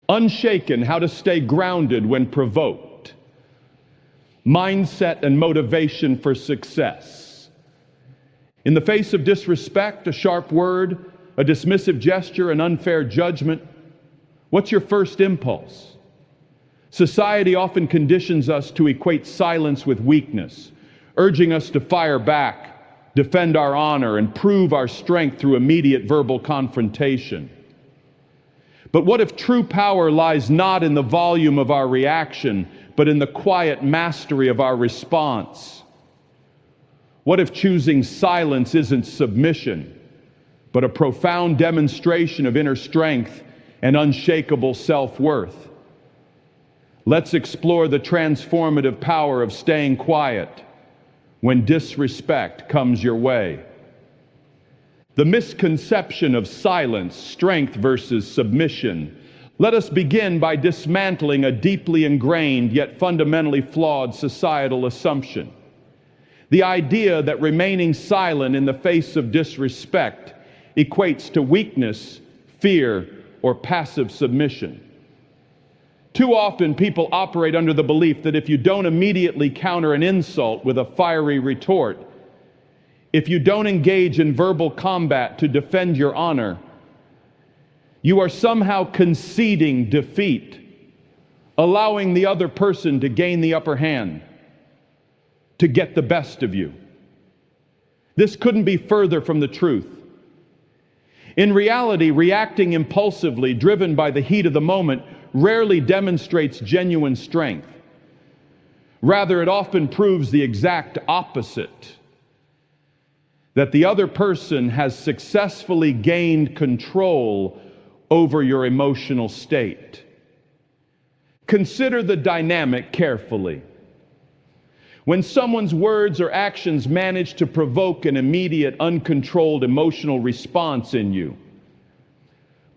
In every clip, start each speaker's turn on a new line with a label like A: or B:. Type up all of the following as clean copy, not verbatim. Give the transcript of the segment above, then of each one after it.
A: Unshaken, how to stay grounded when provoked. Mindset and motivation for success. In the face of disrespect, a sharp word, a dismissive gesture, an unfair judgment, what's your first impulse? Society often conditions us to equate silence with weakness, urging us to fire back, defend our honor, and prove our strength through immediate verbal confrontation. But what if true power lies not in the volume of our reaction, but in the quiet mastery of our response? What if choosing silence isn't submission, but a profound demonstration of inner strength and unshakable self-worth? Let's explore the transformative power of staying quiet when disrespect comes your way. The misconception of silence, strength versus submission. Let us begin by dismantling a deeply ingrained yet fundamentally flawed societal assumption. The idea that remaining silent in the face of disrespect equates to weakness, fear, or passive submission. Too often people operate under the belief that if you don't immediately counter an insult with a fiery retort, if you don't engage in verbal combat to defend your honor, you are somehow conceding defeat, allowing the other person to gain the upper hand, to get the best of you. This couldn't be further from the truth. In reality, reacting impulsively, driven by the heat of the moment, rarely demonstrates genuine strength. Rather, it often proves the exact opposite, that the other person has successfully gained control over your emotional state. Consider the dynamic carefully. When someone's words or actions manage to provoke an immediate, uncontrolled emotional response in you,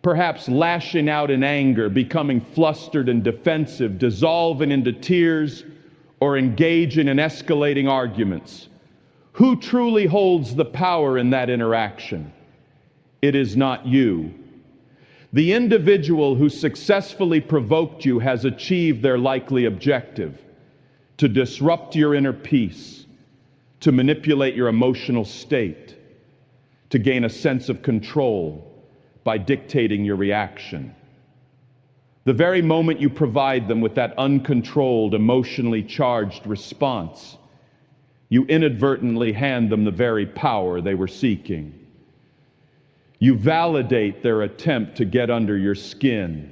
A: perhaps lashing out in anger, becoming flustered and defensive, dissolving into tears, or engaging in escalating arguments, who truly holds the power in that interaction? It is not you. The individual who successfully provoked you has achieved their likely objective: to disrupt your inner peace, to manipulate your emotional state, to gain a sense of control by dictating your reaction. The very moment you provide them with that uncontrolled, emotionally charged response, you inadvertently hand them the very power they were seeking. You validate their attempt to get under your skin,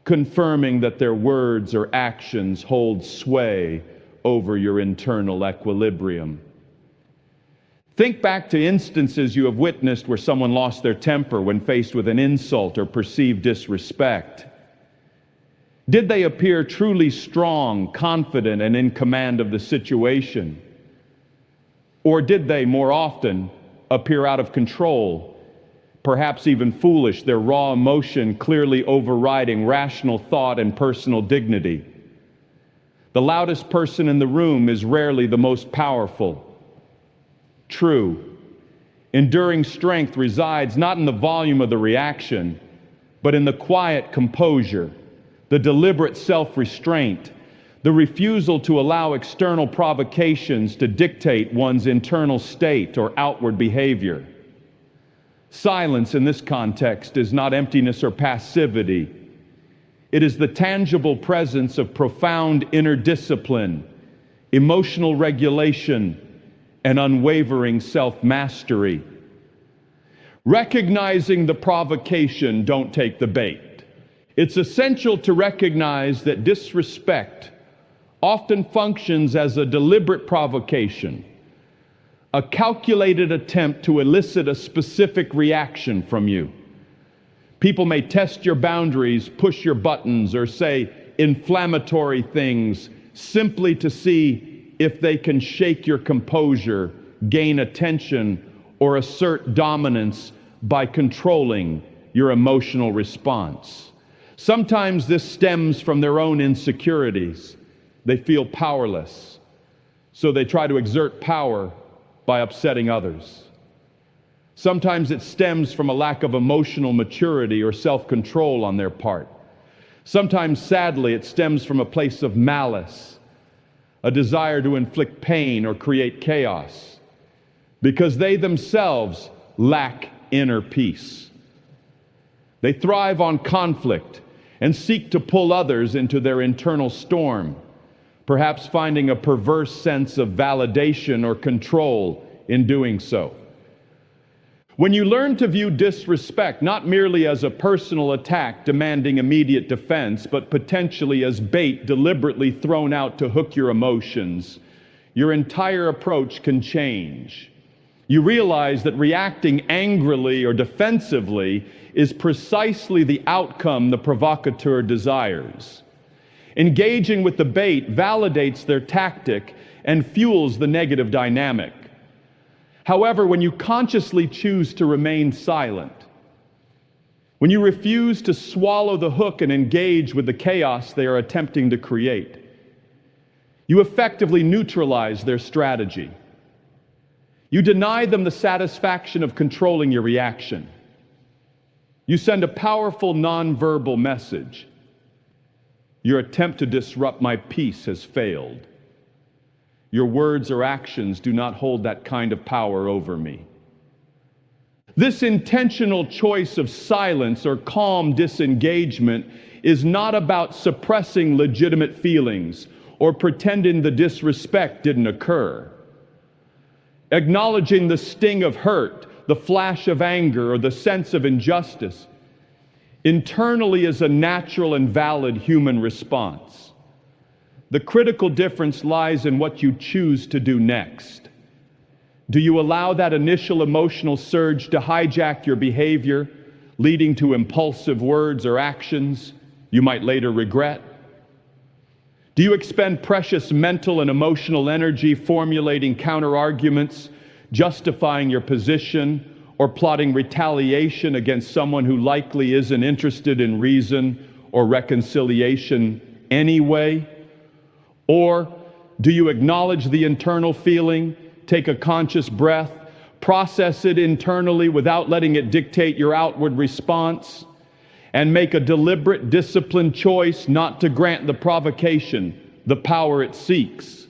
A: confirming that their words or actions hold sway over your internal equilibrium. Think back to instances you have witnessed where someone lost their temper when faced with an insult or perceived disrespect. Did they appear truly strong, confident, and in command of the situation? Or did they, more often, appear out of control, perhaps even foolish, their raw emotion clearly overriding rational thought and personal dignity? The loudest person in the room is rarely the most powerful. True, enduring strength resides not in the volume of the reaction, but in the quiet composure, the deliberate self-restraint, the refusal to allow external provocations to dictate one's internal state or outward behavior. Silence in this context is not emptiness or passivity. It is the tangible presence of profound inner discipline, emotional regulation, and unwavering self-mastery. Recognizing the provocation, don't take the bait. It's essential to recognize that disrespect often functions as a deliberate provocation, a calculated attempt to elicit a specific reaction from you. People may test your boundaries, push your buttons, or say inflammatory things simply to see if they can shake your composure, gain attention, or assert dominance by controlling your emotional response. Sometimes this stems from their own insecurities. They feel powerless, so they try to exert power by upsetting others. Sometimes it stems from a lack of emotional maturity or self-control on their part. Sometimes, sadly, it stems from a place of malice, a desire to inflict pain or create chaos, because they themselves lack inner peace. They thrive on conflict and seek to pull others into their internal storm, perhaps finding a perverse sense of validation or control in doing so. When you learn to view disrespect not merely as a personal attack demanding immediate defense, but potentially as bait deliberately thrown out to hook your emotions, your entire approach can change. You realize that reacting angrily or defensively is precisely the outcome the provocateur desires. Engaging with the bait validates their tactic and fuels the negative dynamic. However, when you consciously choose to remain silent, when you refuse to swallow the hook and engage with the chaos they are attempting to create, you effectively neutralize their strategy. You deny them the satisfaction of controlling your reaction. You send a powerful nonverbal message. Your attempt to disrupt my peace has failed. Your words or actions do not hold that kind of power over me. This intentional choice of silence or calm disengagement is not about suppressing legitimate feelings or pretending the disrespect didn't occur. Acknowledging the sting of hurt, the flash of anger, or the sense of injustice internally is a natural and valid human response. The critical difference lies in what you choose to do next. Do you allow that initial emotional surge to hijack your behavior, leading to impulsive words or actions you might later regret? Do you expend precious mental and emotional energy formulating counter-arguments, justifying your position, or plotting retaliation against someone who likely isn't interested in reason or reconciliation anyway? Or do you acknowledge the internal feeling, take a conscious breath, process it internally without letting it dictate your outward response, and make a deliberate, disciplined choice not to grant the provocation the power it seeks?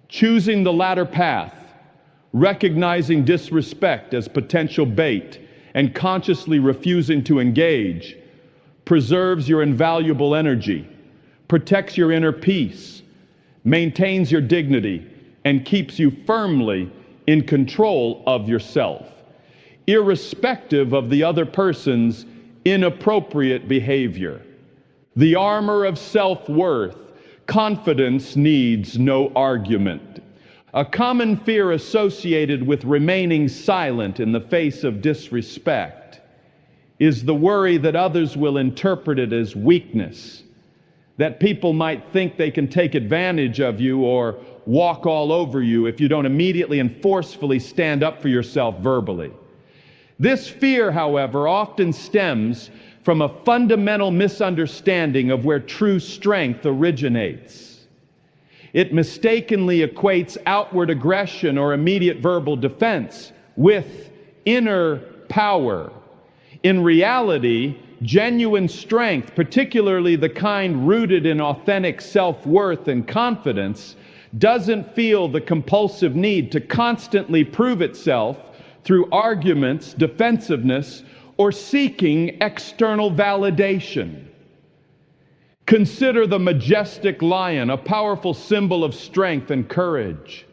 A: Choosing the latter path, recognizing disrespect as potential bait, and consciously refusing to engage, preserves your invaluable energy, protects your inner peace, maintains your dignity, and keeps you firmly in control of yourself, irrespective of the other person's inappropriate behavior. The armor of self-worth, confidence needs no argument. A common fear associated with remaining silent in the face of disrespect is the worry that others will interpret it as weakness, that people might think they can take advantage of you or walk all over you if you don't immediately and forcefully stand up for yourself verbally. This fear, however, often stems from a fundamental misunderstanding of where true strength originates. It mistakenly equates outward aggression or immediate verbal defense with inner power. In reality, genuine strength, particularly the kind rooted in authentic self-worth and confidence, doesn't feel the compulsive need to constantly prove itself through arguments, defensiveness, or seeking external validation. Consider the majestic lion, a powerful symbol of strength and courage.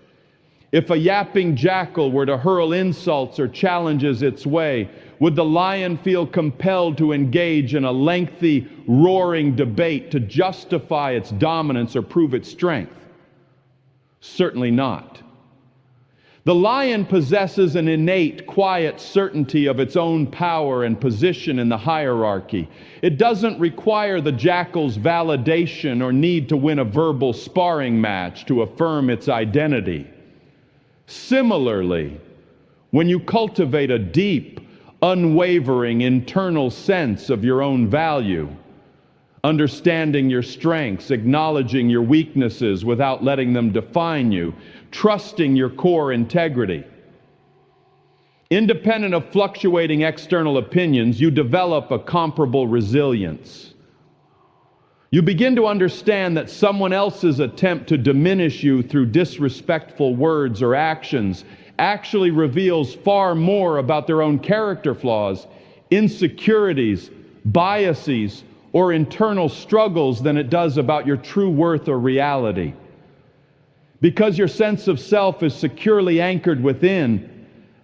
A: If a yapping jackal were to hurl insults or challenges its way, would the lion feel compelled to engage in a lengthy, roaring debate to justify its dominance or prove its strength? Certainly not. The lion possesses an innate, quiet certainty of its own power and position in the hierarchy. It doesn't require the jackal's validation or need to win a verbal sparring match to affirm its identity. Similarly, when you cultivate a deep, unwavering internal sense of your own value, understanding your strengths, acknowledging your weaknesses without letting them define you, trusting your core integrity, Independent of fluctuating external opinions, you develop a comparable resilience. You begin to understand that someone else's attempt to diminish you through disrespectful words or actions actually reveals far more about their own character flaws, insecurities, biases, or internal struggles than it does about your true worth or reality. Because your sense of self is securely anchored within,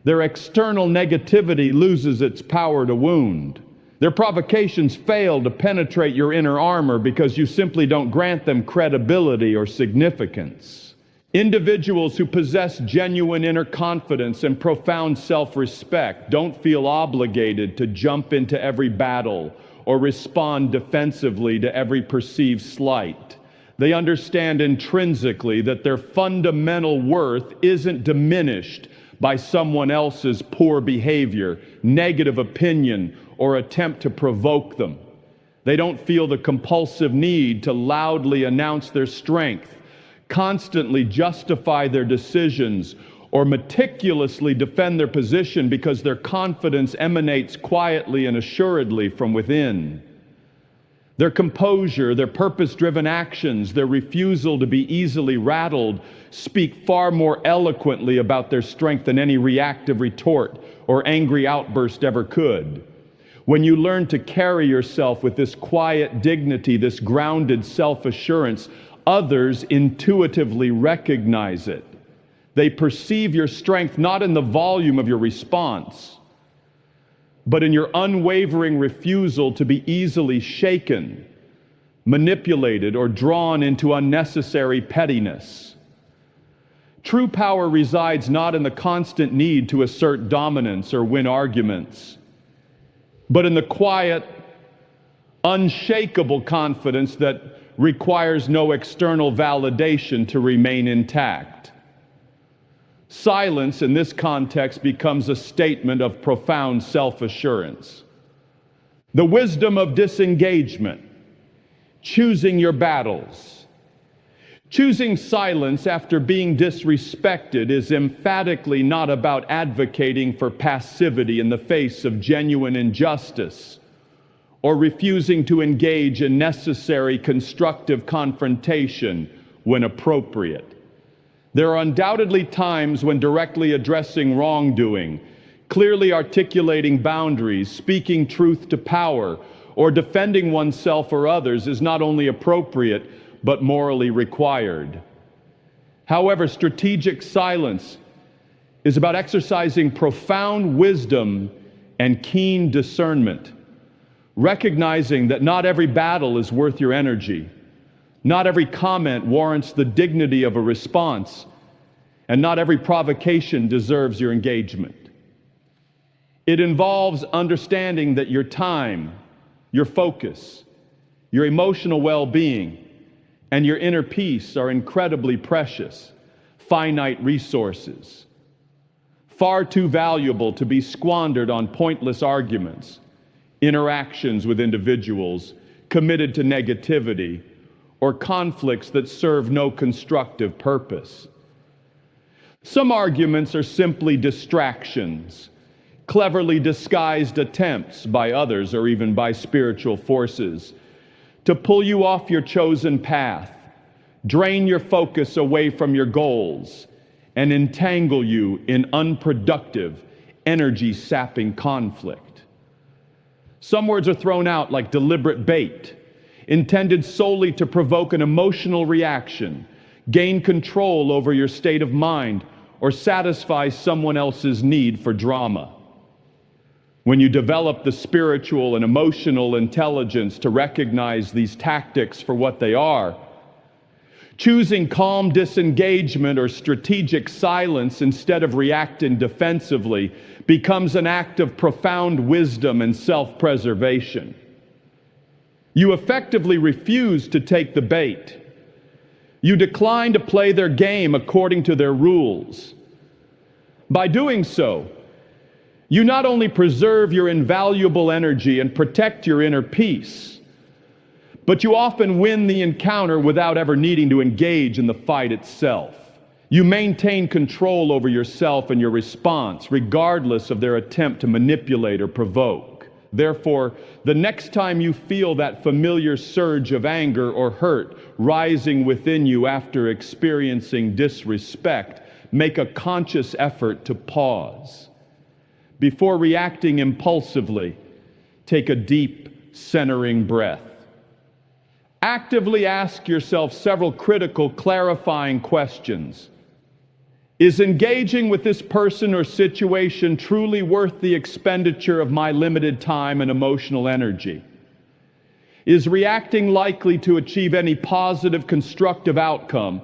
A: their external negativity loses its power to wound. Their provocations fail to penetrate your inner armor because you simply don't grant them credibility or significance. Individuals who possess genuine inner confidence and profound self-respect don't feel obligated to jump into every battle or respond defensively to every perceived slight. They understand intrinsically that their fundamental worth isn't diminished by someone else's poor behavior, negative opinion, or attempt to provoke them. They don't feel the compulsive need to loudly announce their strength, constantly justify their decisions, or meticulously defend their position because their confidence emanates quietly and assuredly from within. Their composure, their purpose-driven actions, their refusal to be easily rattled speak far more eloquently about their strength than any reactive retort or angry outburst ever could. When you learn to carry yourself with this quiet dignity, this grounded self-assurance, others intuitively recognize it. They perceive your strength not in the volume of your response, but in your unwavering refusal to be easily shaken, manipulated, or drawn into unnecessary pettiness. True power resides not in the constant need to assert dominance or win arguments, but in the quiet, unshakable confidence that requires no external validation to remain intact. Silence in this context becomes a statement of profound self-assurance. The wisdom of disengagement, choosing your battles. Choosing silence after being disrespected is emphatically not about advocating for passivity in the face of genuine injustice or refusing to engage in necessary constructive confrontation when appropriate. There are undoubtedly times when directly addressing wrongdoing, clearly articulating boundaries, speaking truth to power, or defending oneself or others is not only appropriate, but morally required. However, strategic silence is about exercising profound wisdom and keen discernment, recognizing that not every battle is worth your energy. Not every comment warrants the dignity of a response, and not every provocation deserves your engagement. It involves understanding that your time, your focus, your emotional well-being, and your inner peace are incredibly precious, finite resources, far too valuable to be squandered on pointless arguments, interactions with individuals committed to negativity, or conflicts that serve no constructive purpose. Some arguments are simply distractions, cleverly disguised attempts by others or even by spiritual forces to pull you off your chosen path, drain your focus away from your goals, and entangle you in unproductive, energy-sapping conflict. Some words are thrown out like deliberate bait, intended solely to provoke an emotional reaction, gain control over your state of mind, or satisfy someone else's need for drama. When you develop the spiritual and emotional intelligence to recognize these tactics for what they are, choosing calm disengagement or strategic silence instead of reacting defensively becomes an act of profound wisdom and self-preservation. You effectively refuse to take the bait. You decline to play their game according to their rules. By doing so, you not only preserve your invaluable energy and protect your inner peace, but you often win the encounter without ever needing to engage in the fight itself. You maintain control over yourself and your response, regardless of their attempt to manipulate or provoke. Therefore, the next time you feel that familiar surge of anger or hurt rising within you after experiencing disrespect, make a conscious effort to pause. Before reacting impulsively, take a deep, centering breath. Actively ask yourself several critical, clarifying questions. Is engaging with this person or situation truly worth the expenditure of my limited time and emotional energy? Is reacting likely to achieve any positive, constructive outcome,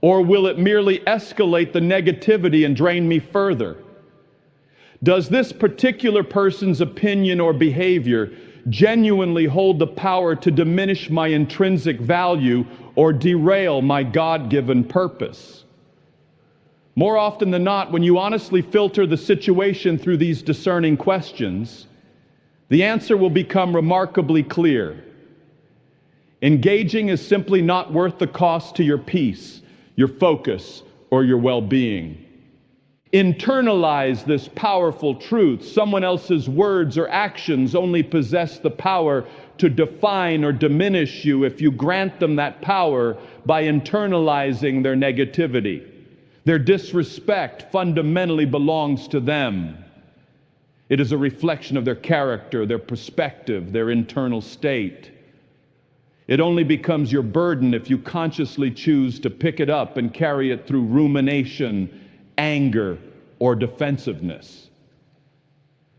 A: or will it merely escalate the negativity and drain me further? Does this particular person's opinion or behavior genuinely hold the power to diminish my intrinsic value or derail my God-given purpose? More often than not, when you honestly filter the situation through these discerning questions, the answer will become remarkably clear. Engaging is simply not worth the cost to your peace, your focus, or your well-being. Internalize this powerful truth. Someone else's words or actions only possess the power to define or diminish you if you grant them that power by internalizing their negativity. Their disrespect fundamentally belongs to them. It is a reflection of their character, their perspective, their internal state. It only becomes your burden if you consciously choose to pick it up and carry it through rumination, anger, or defensiveness.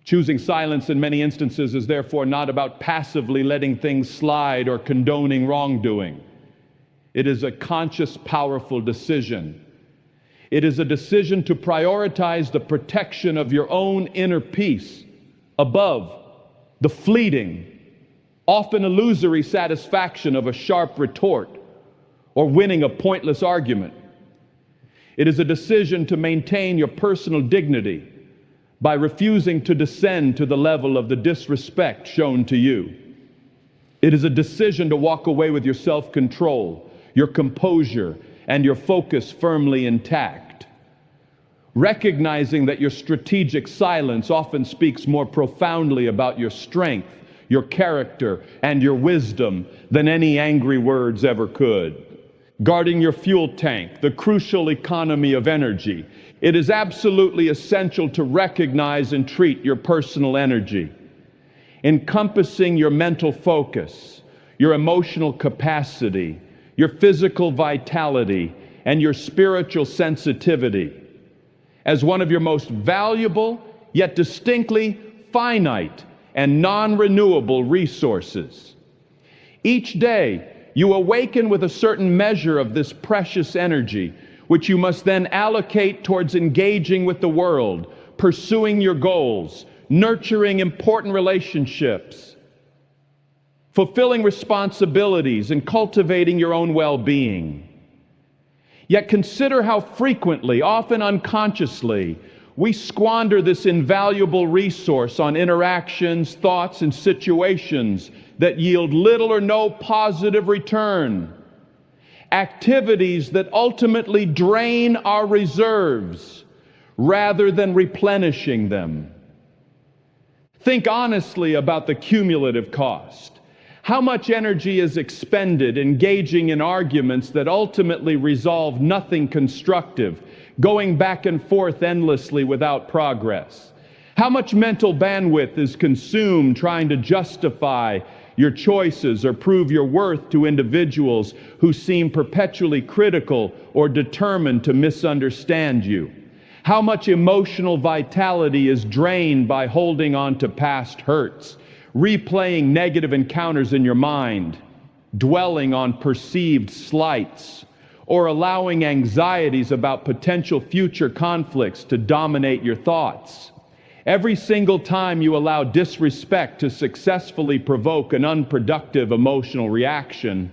A: Choosing silence in many instances is therefore not about passively letting things slide or condoning wrongdoing. It is a conscious, powerful decision. It is a decision to prioritize the protection of your own inner peace above the fleeting, often illusory satisfaction of a sharp retort or winning a pointless argument. It is a decision to maintain your personal dignity by refusing to descend to the level of the disrespect shown to you. It is a decision to walk away with your self-control, your composure, and your focus firmly intact. Recognizing that your strategic silence often speaks more profoundly about your strength, your character, and your wisdom than any angry words ever could. Guarding your fuel tank, the crucial economy of energy. It is absolutely essential to recognize and treat your personal energy, encompassing your mental focus, your emotional capacity, your physical vitality, and your spiritual sensitivity as one of your most valuable, yet distinctly finite and non-renewable resources. Each day, you awaken with a certain measure of this precious energy, which you must then allocate towards engaging with the world, pursuing your goals, nurturing important relationships, fulfilling responsibilities, and cultivating your own well-being. Yet consider how frequently, often unconsciously, we squander this invaluable resource on interactions, thoughts, and situations that yield little or no positive return. Activities that ultimately drain our reserves rather than replenishing them. Think honestly about the cumulative cost. How much energy is expended engaging in arguments that ultimately resolve nothing constructive, going back and forth endlessly without progress? How much mental bandwidth is consumed trying to justify your choices or prove your worth to individuals who seem perpetually critical or determined to misunderstand you? How much emotional vitality is drained by holding on to past hurts, replaying negative encounters in your mind, dwelling on perceived slights, or allowing anxieties about potential future conflicts to dominate your thoughts? Every single time you allow disrespect to successfully provoke an unproductive emotional reaction,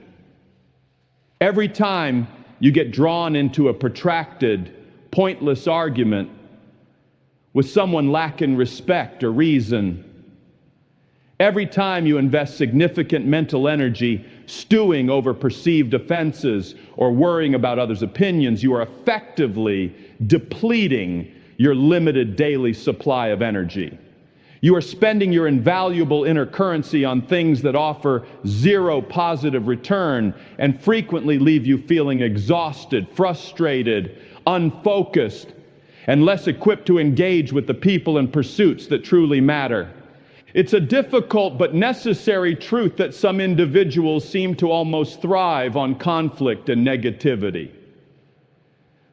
A: every time you get drawn into a protracted, pointless argument with someone lacking respect or reason, every time you invest significant mental energy stewing over perceived offenses, or worrying about others' opinions, you are effectively depleting your limited daily supply of energy. You are spending your invaluable inner currency on things that offer zero positive return and frequently leave you feeling exhausted, frustrated, unfocused, and less equipped to engage with the people and pursuits that truly matter. It's a difficult but necessary truth that some individuals seem to almost thrive on conflict and negativity.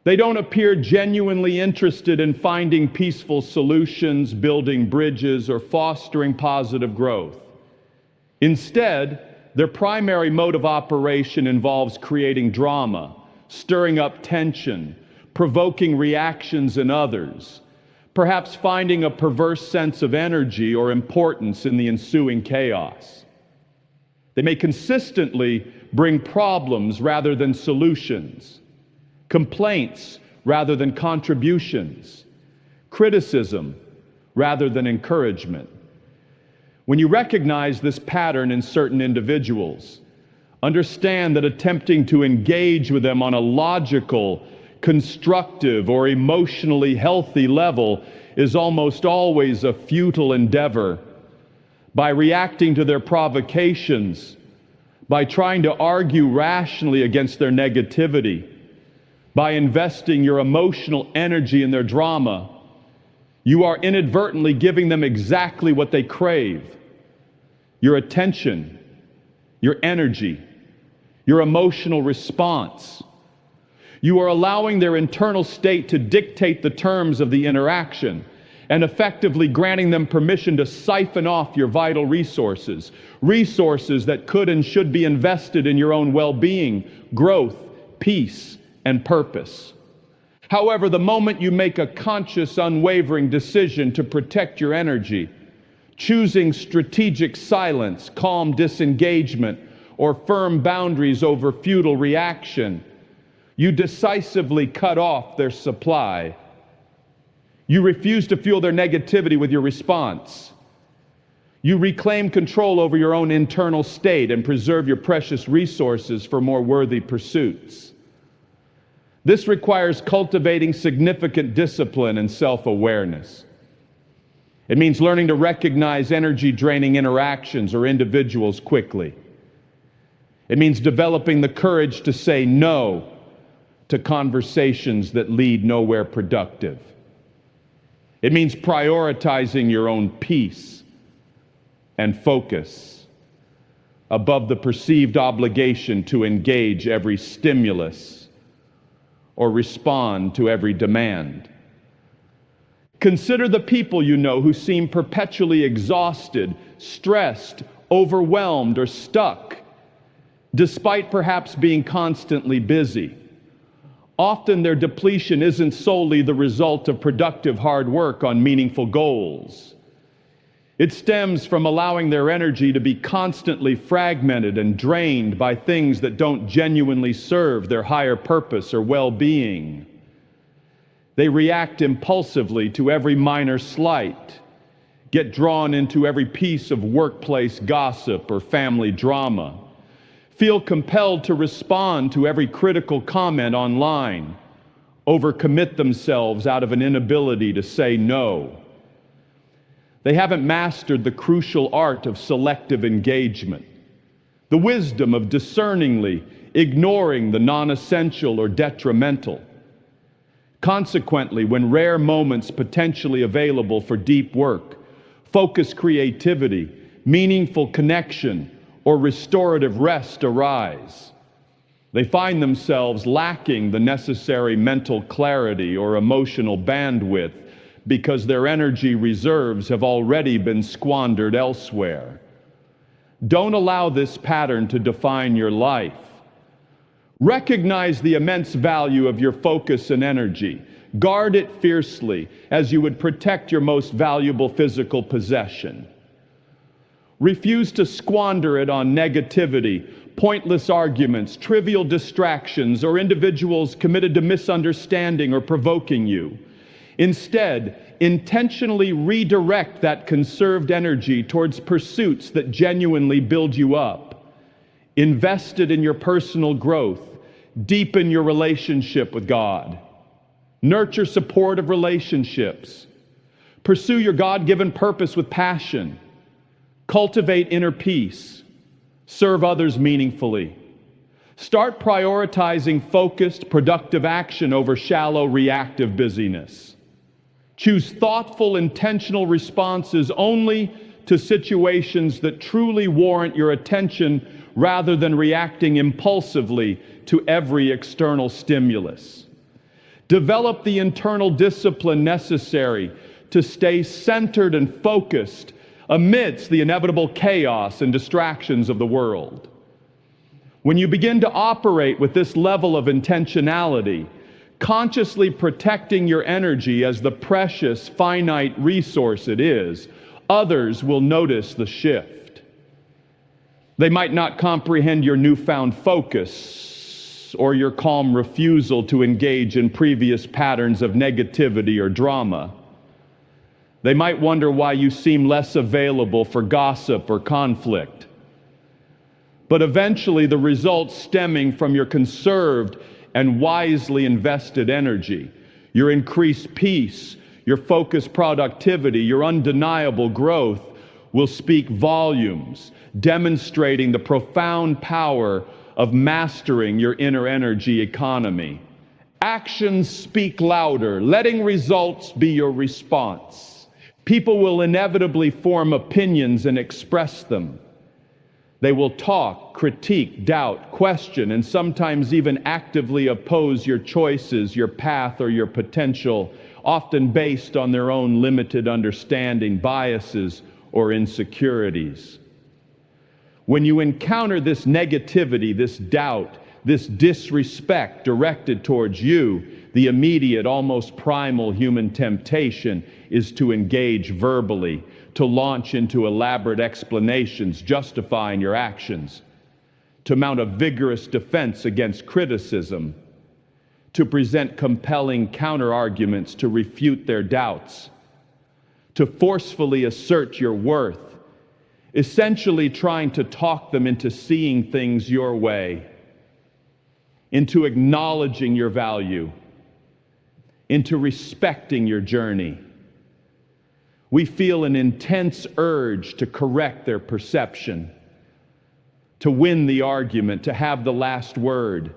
A: They don't appear genuinely interested in finding peaceful solutions, building bridges, or fostering positive growth. Instead, their primary mode of operation involves creating drama, stirring up tension, provoking reactions in others, perhaps finding a perverse sense of energy or importance in the ensuing chaos. They may consistently bring problems rather than solutions, complaints rather than contributions, criticism rather than encouragement. When you recognize this pattern in certain individuals, understand that attempting to engage with them on a logical, constructive, or emotionally healthy level is almost always a futile endeavor. By reacting to their provocations, by trying to argue rationally against their negativity, by investing your emotional energy in their drama, you are inadvertently giving them exactly what they crave: your attention, your energy, your emotional response. You are allowing their internal state to dictate the terms of the interaction and effectively granting them permission to siphon off your vital resources, resources that could and should be invested in your own well-being, growth, peace, and purpose. However, the moment you make a conscious, unwavering decision to protect your energy, choosing strategic silence, calm disengagement, or firm boundaries over futile reaction, you decisively cut off their supply. You refuse to fuel their negativity with your response. You reclaim control over your own internal state and preserve your precious resources for more worthy pursuits. This requires cultivating significant discipline and self-awareness. It means learning to recognize energy-draining interactions or individuals quickly. It means developing the courage to say no to conversations that lead nowhere productive. It means prioritizing your own peace and focus above the perceived obligation to engage every stimulus or respond to every demand. Consider the people you know who seem perpetually exhausted, stressed, overwhelmed, or stuck, despite perhaps being constantly busy. Often their depletion isn't solely the result of productive hard work on meaningful goals. It stems from allowing their energy to be constantly fragmented and drained by things that don't genuinely serve their higher purpose or well-being. They react impulsively to every minor slight, get drawn into every piece of workplace gossip or family drama, feel compelled to respond to every critical comment online, overcommit themselves out of an inability to say no. They haven't mastered the crucial art of selective engagement, the wisdom of discerningly ignoring the non-essential or detrimental. Consequently, when rare moments potentially available for deep work, focused creativity, meaningful connection, or restorative rest arise, they find themselves lacking the necessary mental clarity or emotional bandwidth because their energy reserves have already been squandered elsewhere. Don't allow this pattern to define your life. Recognize the immense value of your focus and energy. Guard it fiercely as you would protect your most valuable physical possession. Refuse to squander it on negativity, pointless arguments, trivial distractions, or individuals committed to misunderstanding or provoking you. Instead, intentionally redirect that conserved energy towards pursuits that genuinely build you up. invested in your personal growth, deepen your relationship with God, nurture supportive relationships, pursue your God-given purpose with passion, cultivate inner peace, serve others meaningfully. Start prioritizing focused, productive action over shallow, reactive busyness. Choose thoughtful, intentional responses only to situations that truly warrant your attention rather than reacting impulsively to every external stimulus. Develop the internal discipline necessary to stay centered and focused amidst the inevitable chaos and distractions of the world. When you begin to operate with this level of intentionality, consciously protecting your energy as the precious, finite resource it is, others will notice the shift. They might not comprehend your newfound focus or your calm refusal to engage in previous patterns of negativity or drama. They might wonder why you seem less available for gossip or conflict. But eventually, the results stemming from your conserved and wisely invested energy, your increased peace, your focused productivity, your undeniable growth will speak volumes, demonstrating the profound power of mastering your inner energy economy. Actions speak louder, letting results be your response. People will inevitably form opinions and express them. They will talk, critique, doubt, question, and sometimes even actively oppose your choices, your path, or your potential, often based on their own limited understanding, biases, or insecurities. When you encounter this negativity, this doubt, this disrespect directed towards you, the immediate, almost primal human temptation is to engage verbally, to launch into elaborate explanations justifying your actions, to mount a vigorous defense against criticism, to present compelling counter-arguments to refute their doubts, to forcefully assert your worth, essentially trying to talk them into seeing things your way, into acknowledging your value, into respecting your journey. We feel an intense urge to correct their perception, to win the argument, to have the last word.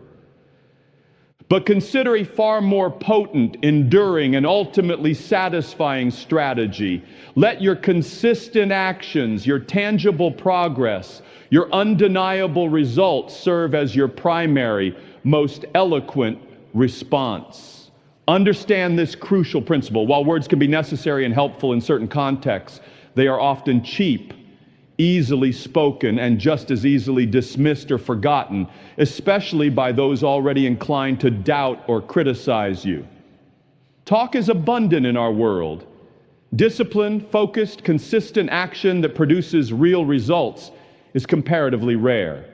A: But consider a far more potent, enduring, and ultimately satisfying strategy. Let your consistent actions, your tangible progress, your undeniable results serve as your primary, most eloquent response. Understand this crucial principle. While words can be necessary and helpful in certain contexts, they are often cheap, easily spoken, and just as easily dismissed or forgotten, especially by those already inclined to doubt or criticize you. Talk is abundant in our world. Disciplined, focused, consistent action that produces real results is comparatively rare.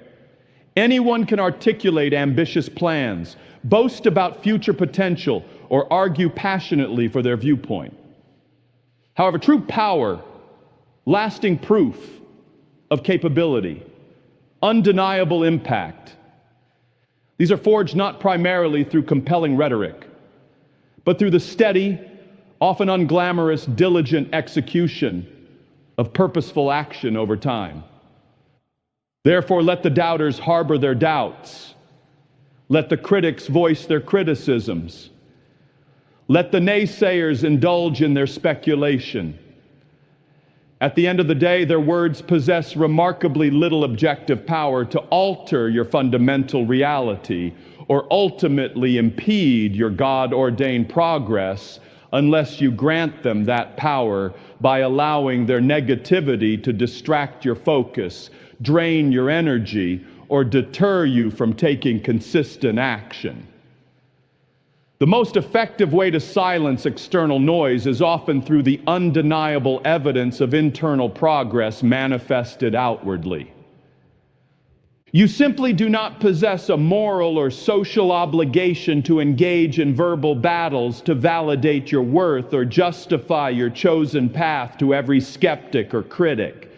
A: Anyone can articulate ambitious plans, boast about future potential, or argue passionately for their viewpoint. However, true power, lasting proof of capability, undeniable impact, these are forged not primarily through compelling rhetoric, but through the steady, often unglamorous, diligent execution of purposeful action over time. Therefore, let the doubters harbor their doubts. Let the critics voice their criticisms. Let the naysayers indulge in their speculation. At the end of the day, their words possess remarkably little objective power to alter your fundamental reality or ultimately impede your God-ordained progress unless you grant them that power by allowing their negativity to distract your focus, drain your energy, or deter you from taking consistent action. The most effective way to silence external noise is often through the undeniable evidence of internal progress manifested outwardly. You simply do not possess a moral or social obligation to engage in verbal battles to validate your worth or justify your chosen path to every skeptic or critic.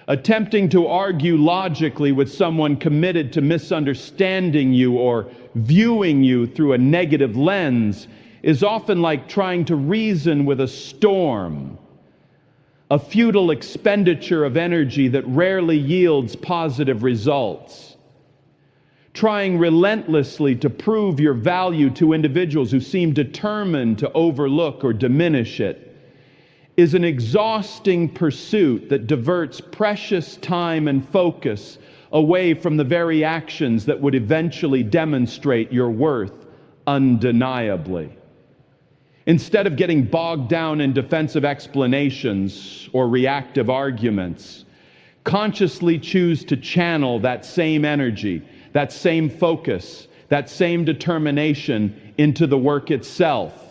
A: Attempting to argue logically with someone committed to misunderstanding you or viewing you through a negative lens is often like trying to reason with a storm, a futile expenditure of energy that rarely yields positive results. Trying relentlessly to prove your value to individuals who seem determined to overlook or diminish it is an exhausting pursuit that diverts precious time and focus away from the very actions that would eventually demonstrate your worth undeniably. Instead of getting bogged down in defensive explanations or reactive arguments, consciously choose to channel that same energy, that same focus, that same determination into the work itself,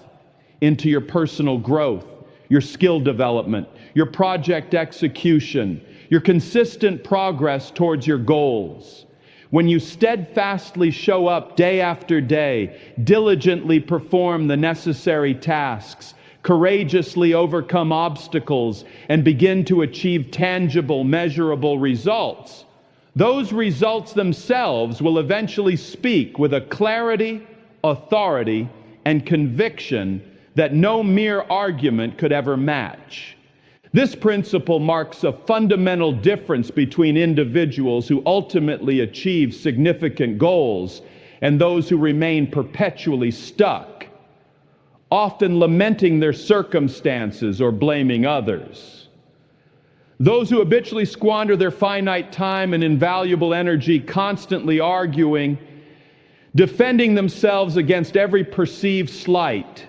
A: into your personal growth, your skill development, your project execution, your consistent progress towards your goals. When you steadfastly show up day after day, diligently perform the necessary tasks, courageously overcome obstacles, and begin to achieve tangible, measurable results, those results themselves will eventually speak with a clarity, authority, and conviction that no mere argument could ever match. This principle marks a fundamental difference between individuals who ultimately achieve significant goals and those who remain perpetually stuck, often lamenting their circumstances or blaming others. Those who habitually squander their finite time and invaluable energy constantly arguing, defending themselves against every perceived slight,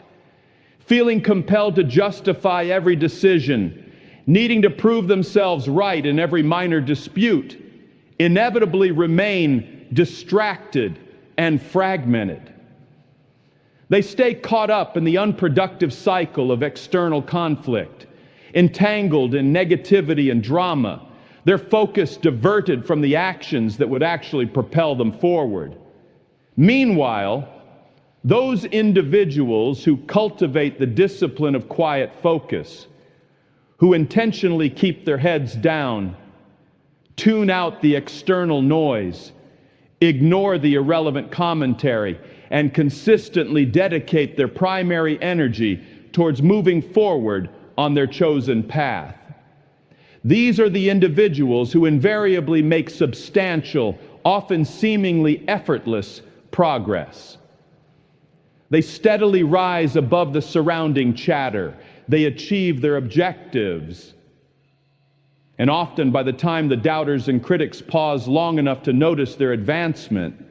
A: feeling compelled to justify every decision, needing to prove themselves right in every minor dispute, inevitably remain distracted and fragmented. They stay caught up in the unproductive cycle of external conflict, entangled in negativity and drama, their focus diverted from the actions that would actually propel them forward. Meanwhile, those individuals who cultivate the discipline of quiet focus, who intentionally keep their heads down, tune out the external noise, ignore the irrelevant commentary, and consistently dedicate their primary energy towards moving forward on their chosen path. These are the individuals who invariably make substantial, often seemingly effortless progress. They steadily rise above the surrounding chatter. They achieve their objectives. And often, by the time the doubters and critics pause long enough to notice their advancement,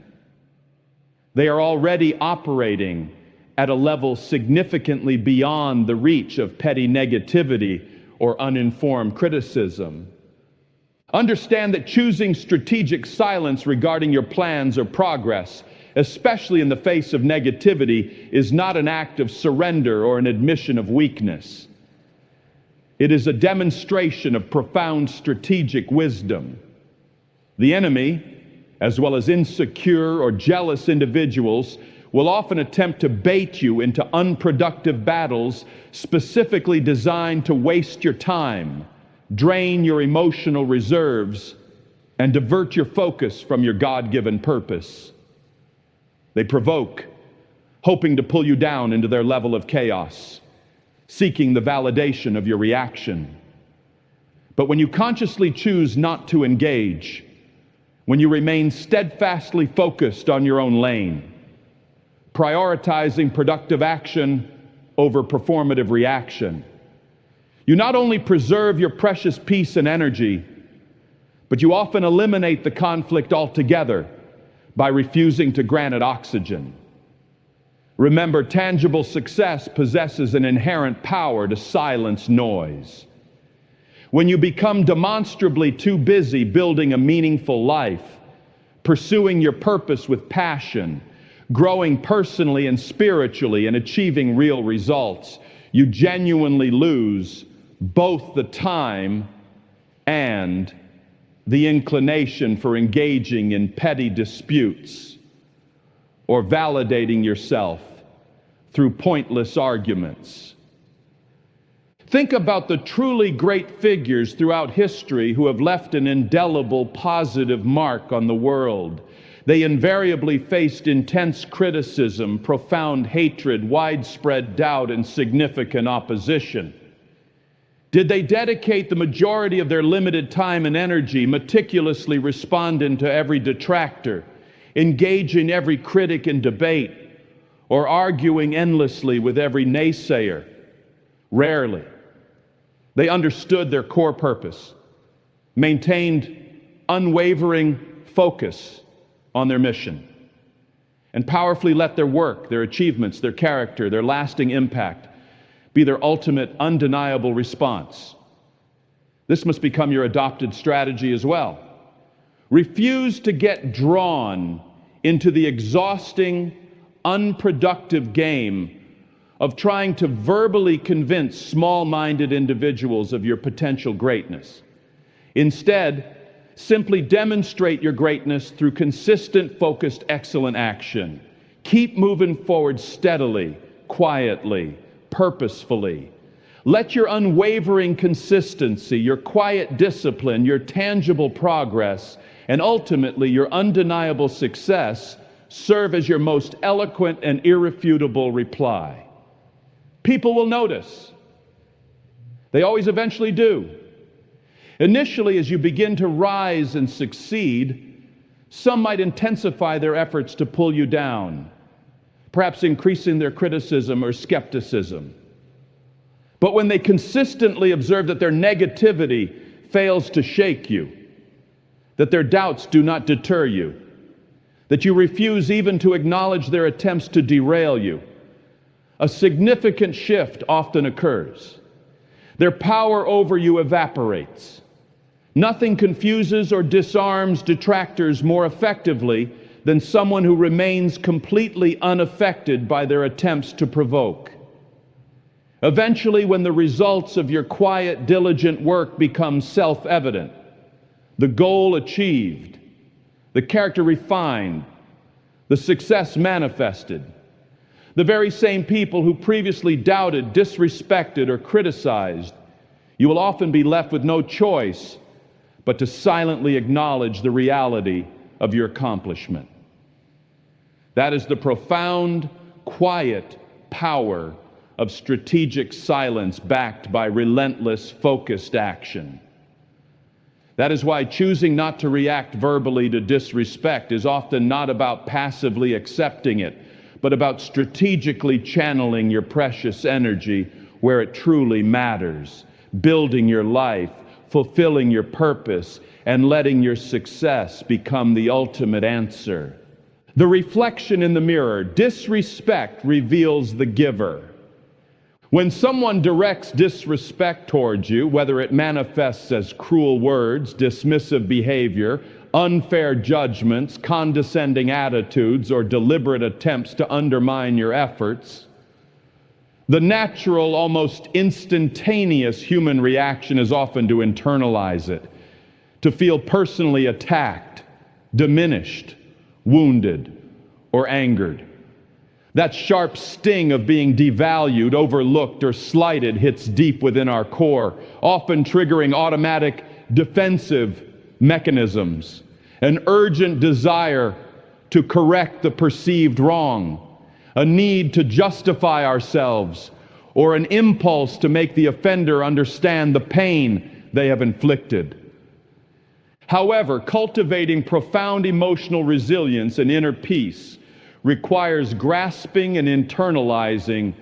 A: they are already operating at a level significantly beyond the reach of petty negativity or uninformed criticism. Understand that choosing strategic silence regarding your plans or progress, especially in the face of negativity, is not an act of surrender or an admission of weakness. It is a demonstration of profound strategic wisdom. The enemy, as well as insecure or jealous individuals, will often attempt to bait you into unproductive battles specifically designed to waste your time, drain your emotional reserves, and divert your focus from your God-given purpose. They provoke, hoping to pull you down into their level of chaos, seeking the validation of your reaction. But when you consciously choose not to engage, when you remain steadfastly focused on your own lane, prioritizing productive action over performative reaction, you not only preserve your precious peace and energy, but you often eliminate the conflict altogether by refusing to grant it oxygen. Remember, tangible success possesses an inherent power to silence noise. When you become demonstrably too busy building a meaningful life, pursuing your purpose with passion, growing personally and spiritually, and achieving real results, you genuinely lose both the time and the inclination for engaging in petty disputes or validating yourself through pointless arguments. Think about the truly great figures throughout history who have left an indelible positive mark on the world. They invariably faced intense criticism, profound hatred, widespread doubt, and significant opposition. Did they dedicate the majority of their limited time and energy meticulously responding to every detractor, engaging every critic in debate, or arguing endlessly with every naysayer? Rarely. They understood their core purpose, maintained unwavering focus on their mission, and powerfully let their work, their achievements, their character, their lasting impact be their ultimate undeniable response. This must become your adopted strategy as well. Refuse to get drawn into the exhausting, unproductive game of trying to verbally convince small-minded individuals of your potential greatness. Instead, simply demonstrate your greatness through consistent, focused, excellent action. Keep moving forward steadily, quietly, purposefully. Let your unwavering consistency, your quiet discipline, your tangible progress, and ultimately your undeniable success serve as your most eloquent and irrefutable reply. People will notice. They always eventually do. Initially, as you begin to rise and succeed, some might intensify their efforts to pull you down, perhaps increasing their criticism or skepticism. But when they consistently observe that their negativity fails to shake you, that their doubts do not deter you, that you refuse even to acknowledge their attempts to derail you, a significant shift often occurs. Their power over you evaporates. Nothing confuses or disarms detractors more effectively than someone who remains completely unaffected by their attempts to provoke. Eventually, when the results of your quiet, diligent work become self-evident, the goal achieved, the character refined, the success manifested, the very same people who previously doubted, disrespected, or criticized, you will often be left with no choice but to silently acknowledge the reality of your accomplishment. That is the profound, quiet power of strategic silence backed by relentless, focused action. That is why choosing not to react verbally to disrespect is often not about passively accepting it, but about strategically channeling your precious energy where it truly matters, building your life, fulfilling your purpose, and letting your success become the ultimate answer. The reflection in the mirror: disrespect reveals the giver. When someone directs disrespect towards you, whether it manifests as cruel words, dismissive behavior, unfair judgments, condescending attitudes, or deliberate attempts to undermine your efforts, the natural, almost instantaneous human reaction is often to internalize it, to feel personally attacked, diminished, wounded, or angered. That sharp sting of being devalued, overlooked, or slighted hits deep within our core, often triggering automatic defensive mechanisms, an urgent desire to correct the perceived wrong, a need to justify ourselves, or an impulse to make the offender understand the pain they have inflicted. However, cultivating profound emotional resilience and inner peace requires grasping and internalizing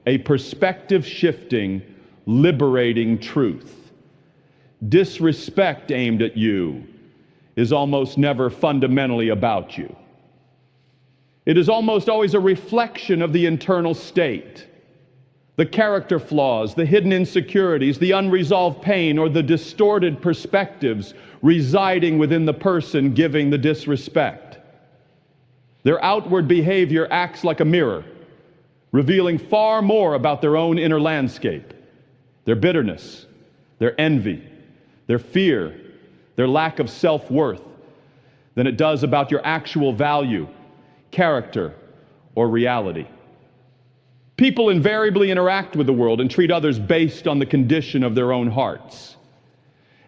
A: a perspective-shifting, liberating truth. Disrespect aimed at you is almost never fundamentally about you. It is almost always a reflection of the internal state, the character flaws, the hidden insecurities, the unresolved pain, or the distorted perspectives residing within the person giving the disrespect. Their outward behavior acts like a mirror, revealing far more about their own inner landscape, their bitterness, their envy, their fear, their lack of self-worth, than it does about your actual value, character, or reality. People invariably interact with the world and treat others based on the condition of their own hearts.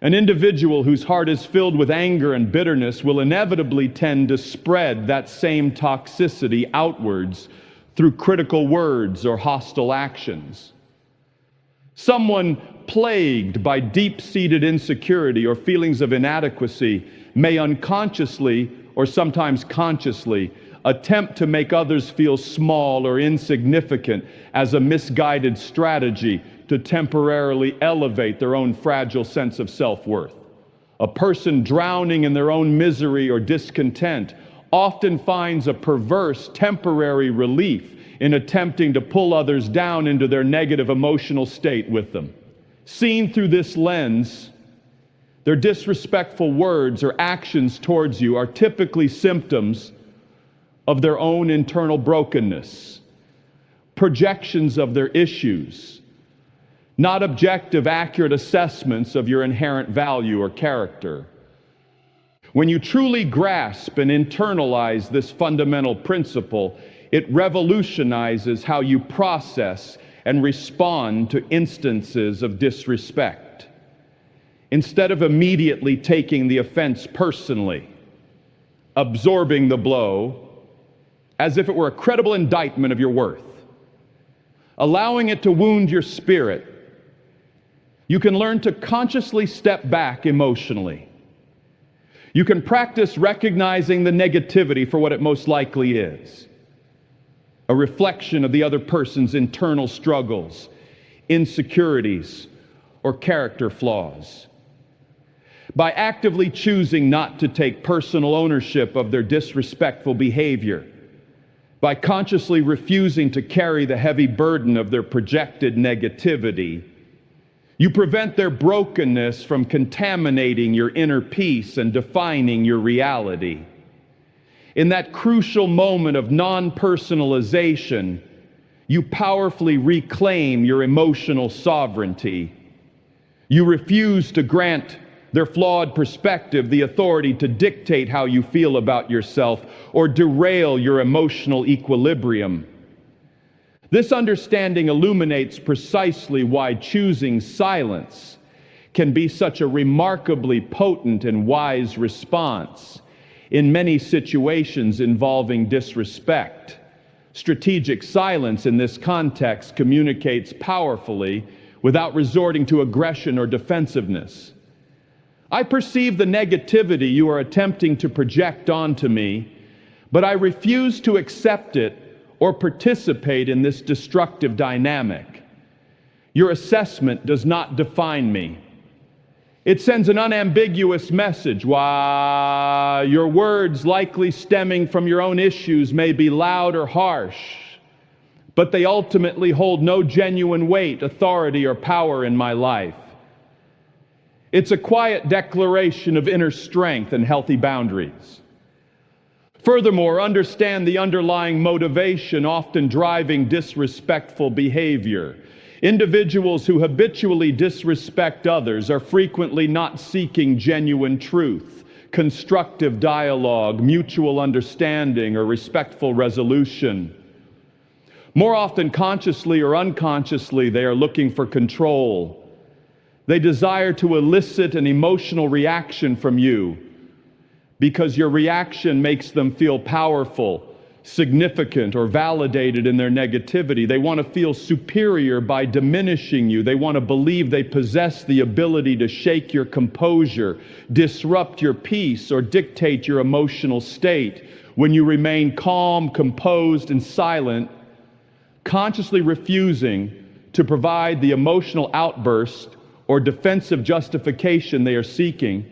A: An individual whose heart is filled with anger and bitterness will inevitably tend to spread that same toxicity outwards through critical words or hostile actions. Someone plagued by deep-seated insecurity or feelings of inadequacy may unconsciously or sometimes consciously attempt to make others feel small or insignificant as a misguided strategy to temporarily elevate their own fragile sense of self-worth. A person drowning in their own misery or discontent often finds a perverse temporary relief in attempting to pull others down into their negative emotional state with them. Seen through this lens, their disrespectful words or actions towards you are typically symptoms of their own internal brokenness, projections of their issues, not objective, accurate assessments of your inherent value or character. When you truly grasp and internalize this fundamental principle, it revolutionizes how you process and respond to instances of disrespect. Instead of immediately taking the offense personally, absorbing the blow as if it were a credible indictment of your worth, allowing it to wound your spirit, you can learn to consciously step back emotionally. You can practice recognizing the negativity for what it most likely is, a reflection of the other person's internal struggles, insecurities, or character flaws. By actively choosing not to take personal ownership of their disrespectful behavior, by consciously refusing to carry the heavy burden of their projected negativity, you prevent their brokenness from contaminating your inner peace and defining your reality. In that crucial moment of non-personalization, you powerfully reclaim your emotional sovereignty. You refuse to grant their flawed perspective the authority to dictate how you feel about yourself or derail your emotional equilibrium. This understanding illuminates precisely why choosing silence can be such a remarkably potent and wise response in many situations involving disrespect. Strategic silence in this context communicates powerfully without resorting to aggression or defensiveness. I perceive the negativity you are attempting to project onto me, but I refuse to accept it or participate in this destructive dynamic. Your assessment does not define me. It sends an unambiguous message. While your words, likely stemming from your own issues, may be loud or harsh, but they ultimately hold no genuine weight, authority, or power in my life. It's a quiet declaration of inner strength and healthy boundaries. Furthermore, understand the underlying motivation often driving disrespectful behavior. Individuals who habitually disrespect others are frequently not seeking genuine truth, constructive dialogue, mutual understanding, or respectful resolution. More often, consciously or unconsciously, they are looking for control. They desire to elicit an emotional reaction from you, because your reaction makes them feel powerful, significant, or validated in their negativity. They want to feel superior by diminishing you. They want to believe they possess the ability to shake your composure, disrupt your peace, or dictate your emotional state. When you remain calm, composed, and silent, consciously refusing to provide the emotional outburst or defensive justification they are seeking,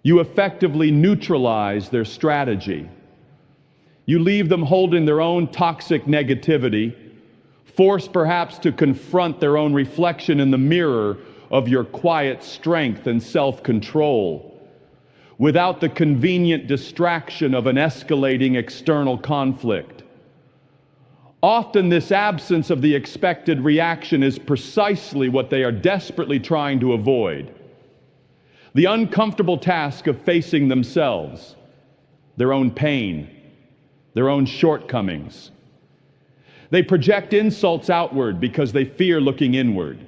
A: you effectively neutralize their strategy. You leave them holding their own toxic negativity, forced perhaps to confront their own reflection in the mirror of your quiet strength and self-control, without the convenient distraction of an escalating external conflict. Often this absence of the expected reaction is precisely what they are desperately trying to avoid. The uncomfortable task of facing themselves, their own pain, their own shortcomings. They project insults outward because they fear looking inward.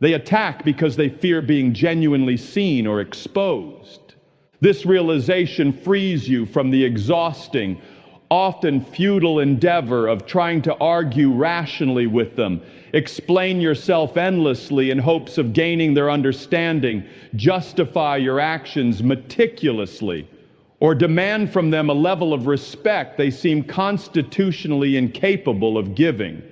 A: They attack because they fear being genuinely seen or exposed. This realization frees you from the exhausting, often futile endeavor of trying to argue rationally with them, explain yourself endlessly in hopes of gaining their understanding, justify your actions meticulously, or demand from them a level of respect they seem constitutionally incapable of giving.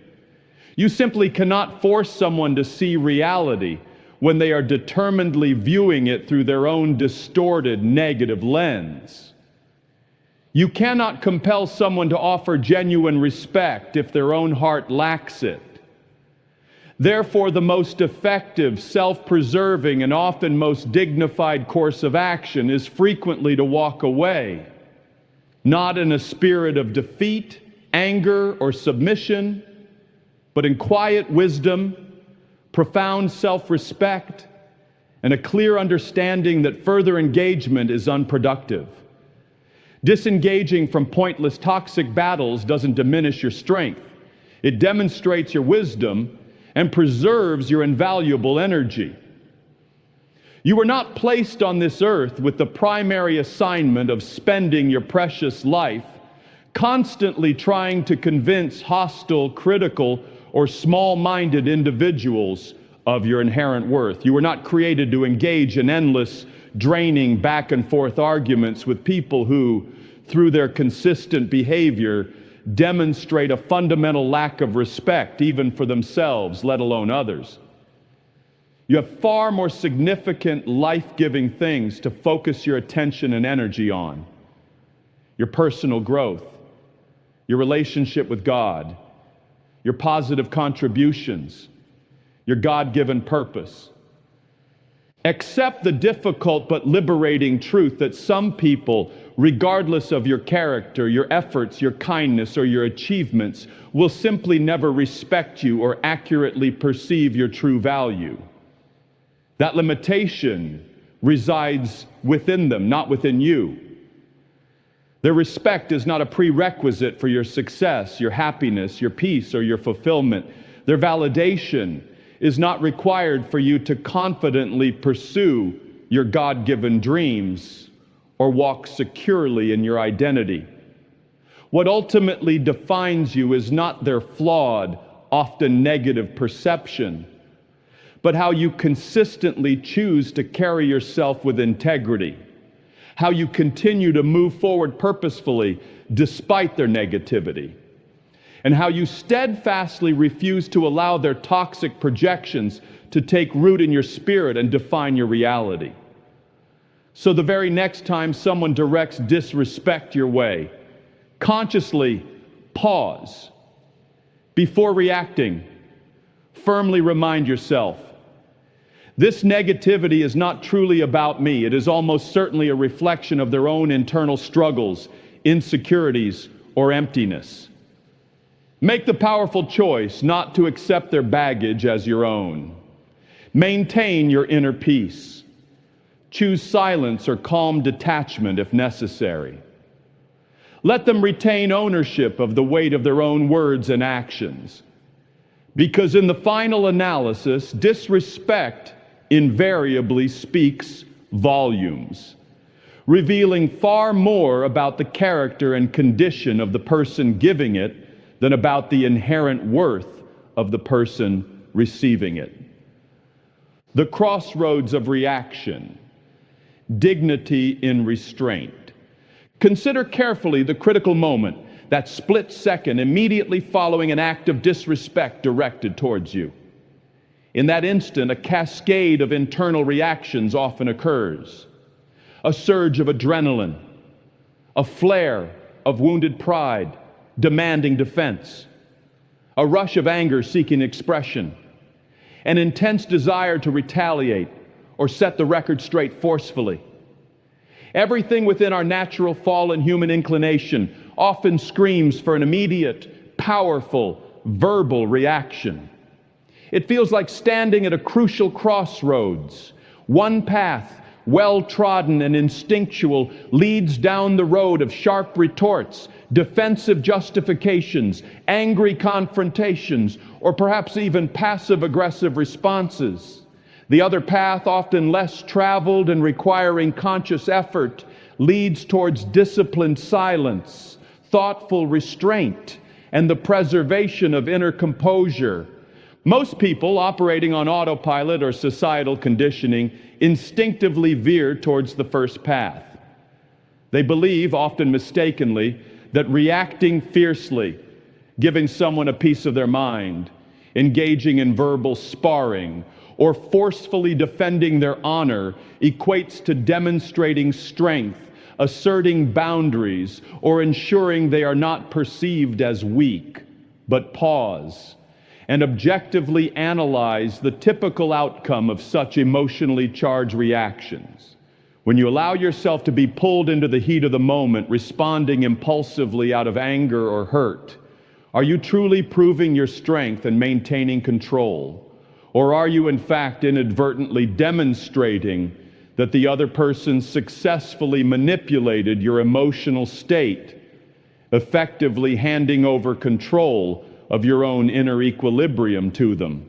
A: You simply cannot force someone to see reality when they are determinedly viewing it through their own distorted, negative lens. You cannot compel someone to offer genuine respect if their own heart lacks it. Therefore, the most effective, self-preserving, and often most dignified course of action is frequently to walk away, not in a spirit of defeat, anger, or submission, but in quiet wisdom, profound self-respect, and a clear understanding that further engagement is unproductive. Disengaging from pointless toxic battles doesn't diminish your strength. It demonstrates your wisdom and preserves your invaluable energy. You were not placed on this earth with the primary assignment of spending your precious life constantly trying to convince hostile, critical, or small-minded individuals of your inherent worth. You were not created to engage in endless, draining back-and-forth arguments with people who, through their consistent behavior, demonstrate a fundamental lack of respect even for themselves, let alone others. You have far more significant, life-giving things to focus your attention and energy on. Your personal growth, your relationship with God, your positive contributions, your God-given purpose. Accept the difficult but liberating truth that some people, regardless of your character, your efforts, your kindness, or your achievements, will simply never respect you or accurately perceive your true value. That limitation resides within them, not within you. Their respect is not a prerequisite for your success, your happiness, your peace, or your fulfillment. Their validation is not required for you to confidently pursue your God-given dreams or walk securely in your identity. What ultimately defines you is not their flawed, often negative perception, but how you consistently choose to carry yourself with integrity, how you continue to move forward purposefully despite their negativity, and how you steadfastly refuse to allow their toxic projections to take root in your spirit and define your reality. So the very next time someone directs disrespect your way, consciously pause. Before reacting, firmly remind yourself, this negativity is not truly about me. It is almost certainly a reflection of their own internal struggles, insecurities, or emptiness. Make the powerful choice not to accept their baggage as your own. Maintain your inner peace. Choose silence or calm detachment if necessary. Let them retain ownership of the weight of their own words and actions. Because in the final analysis, disrespect invariably speaks volumes, revealing far more about the character and condition of the person giving it than about the inherent worth of the person receiving it. The crossroads of reaction, dignity in restraint. Consider carefully the critical moment, that split second immediately following an act of disrespect directed towards you. In that instant, a cascade of internal reactions often occurs. A surge of adrenaline, a flare of wounded pride, demanding defense, a rush of anger seeking expression, an intense desire to retaliate or set the record straight forcefully. Everything within our natural fallen human inclination often screams for an immediate, powerful, verbal reaction. It feels like standing at a crucial crossroads, one path well-trodden and instinctual, leads down the road of sharp retorts, defensive justifications, angry confrontations, or perhaps even passive-aggressive responses. The other path, often less traveled and requiring conscious effort, leads towards disciplined silence, thoughtful restraint, and the preservation of inner composure. Most people operating on autopilot or societal conditioning instinctively veer towards the first path. They believe, often mistakenly, that reacting fiercely, giving someone a piece of their mind, engaging in verbal sparring, or forcefully defending their honor equates to demonstrating strength, asserting boundaries, or ensuring they are not perceived as weak. But pause and objectively analyze the typical outcome of such emotionally charged reactions. When you allow yourself to be pulled into the heat of the moment, responding impulsively out of anger or hurt, are you truly proving your strength and maintaining control? Or are you in fact inadvertently demonstrating that the other person successfully manipulated your emotional state, effectively handing over control of your own inner equilibrium to them?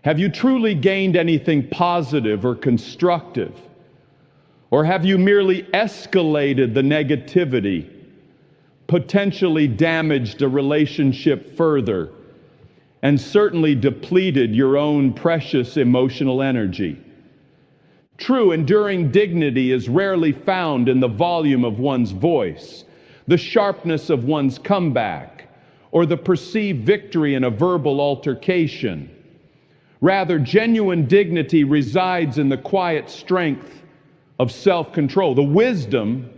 A: Have you truly gained anything positive or constructive? Or have you merely escalated the negativity, potentially damaged a relationship further, and certainly depleted your own precious emotional energy? True, enduring dignity is rarely found in the volume of one's voice, the sharpness of one's comeback, or the perceived victory in a verbal altercation. Rather, genuine dignity resides in the quiet strength of self-control, the wisdom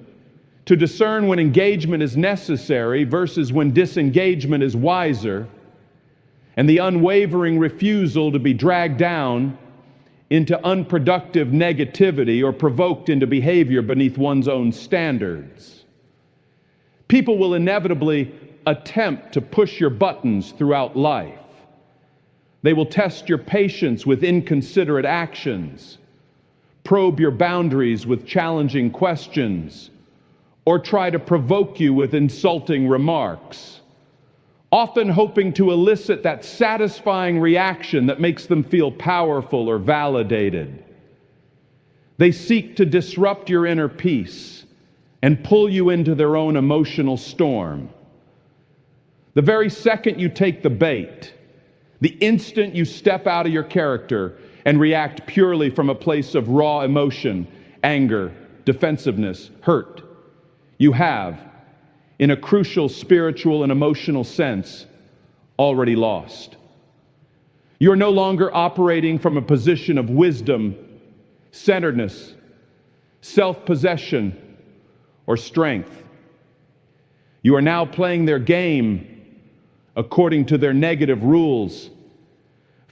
A: to discern when engagement is necessary versus when disengagement is wiser, and the unwavering refusal to be dragged down into unproductive negativity or provoked into behavior beneath one's own standards. People will inevitably attempt to push your buttons throughout life. They will test your patience with inconsiderate actions, probe your boundaries with challenging questions, or try to provoke you with insulting remarks, often hoping to elicit that satisfying reaction that makes them feel powerful or validated. They seek to disrupt your inner peace and pull you into their own emotional storm. The very second you take the bait, the instant you step out of your character and react purely from a place of raw emotion, anger, defensiveness, hurt, you have, in a crucial spiritual and emotional sense, already lost. You're no longer operating from a position of wisdom, centeredness, self-possession, or strength. You are now playing their game according to their negative rules,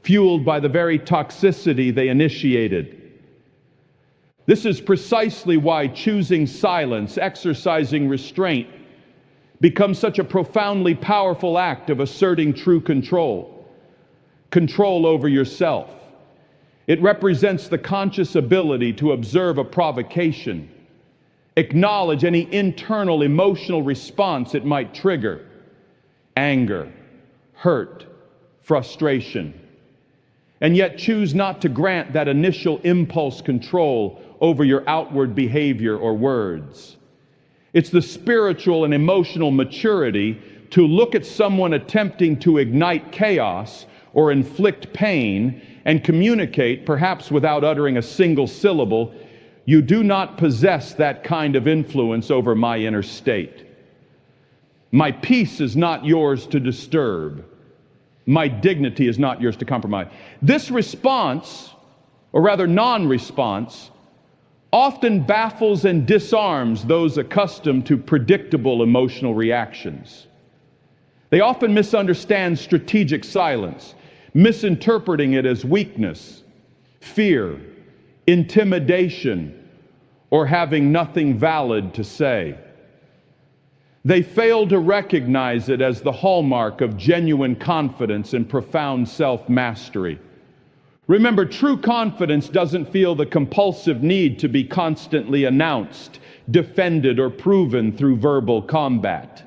A: fueled by the very toxicity they initiated. This is precisely why choosing silence, exercising restraint, becomes such a profoundly powerful act of asserting true control over yourself. It represents the conscious ability to observe a provocation, acknowledge any internal emotional response it might trigger, anger, hurt, frustration, and yet choose not to grant that initial impulse control over your outward behavior or words. It's the spiritual and emotional maturity to look at someone attempting to ignite chaos or inflict pain and communicate, perhaps without uttering a single syllable, "You do not possess that kind of influence over my inner state. My peace is not yours to disturb. My dignity is not yours to compromise." This response, or rather non-response, often baffles and disarms those accustomed to predictable emotional reactions. They often misunderstand strategic silence, misinterpreting it as weakness, fear, intimidation, or having nothing valid to say. They fail to recognize it as the hallmark of genuine confidence and profound self-mastery. Remember, true confidence doesn't feel the compulsive need to be constantly announced, defended, or proven through verbal combat.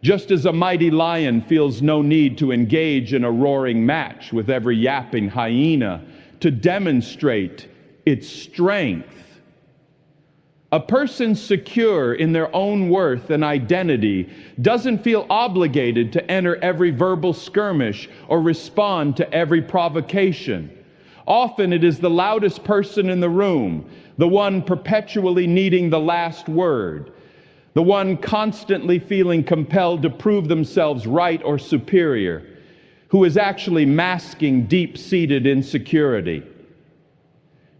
A: Just as a mighty lion feels no need to engage in a roaring match with every yapping hyena to demonstrate its strength. A person secure in their own worth and identity doesn't feel obligated to enter every verbal skirmish or respond to every provocation. Often it is the loudest person in the room, the one perpetually needing the last word, the one constantly feeling compelled to prove themselves right or superior, who is actually masking deep-seated insecurity.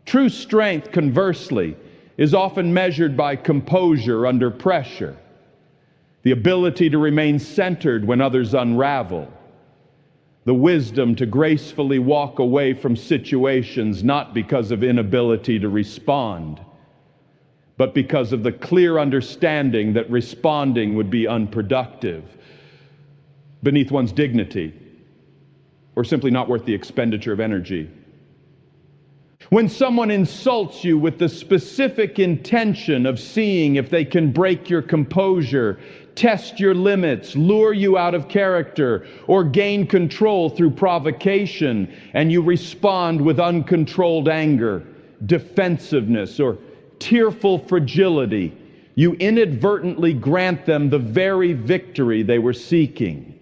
A: True strength, conversely, is often measured by composure under pressure, the ability to remain centered when others unravel, the wisdom to gracefully walk away from situations not because of inability to respond, but because of the clear understanding that responding would be unproductive, beneath one's dignity, or simply not worth the expenditure of energy. When someone insults you with the specific intention of seeing if they can break your composure, test your limits, lure you out of character, or gain control through provocation, and you respond with uncontrolled anger, defensiveness, or tearful fragility, you inadvertently grant them the very victory they were seeking.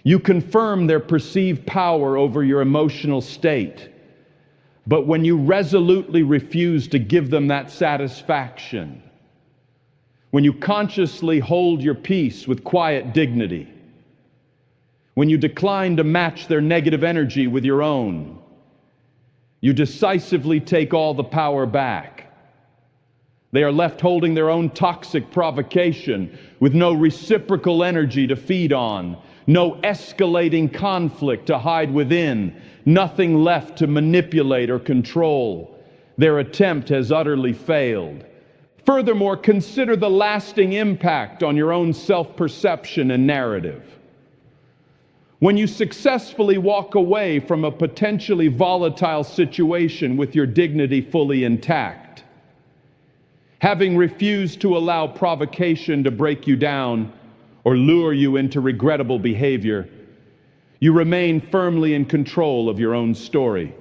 A: You confirm their perceived power over your emotional state. But when you resolutely refuse to give them that satisfaction, when you consciously hold your peace with quiet dignity, when you decline to match their negative energy with your own, you decisively take all the power back. They are left holding their own toxic provocation with no reciprocal energy to feed on, no escalating conflict to hide within, nothing left to manipulate or control. Their attempt has utterly failed. Furthermore, consider the lasting impact on your own self-perception and narrative. When you successfully walk away from a potentially volatile situation with your dignity fully intact, having refused to allow provocation to break you down or lure you into regrettable behavior, you remain firmly in control of your own story.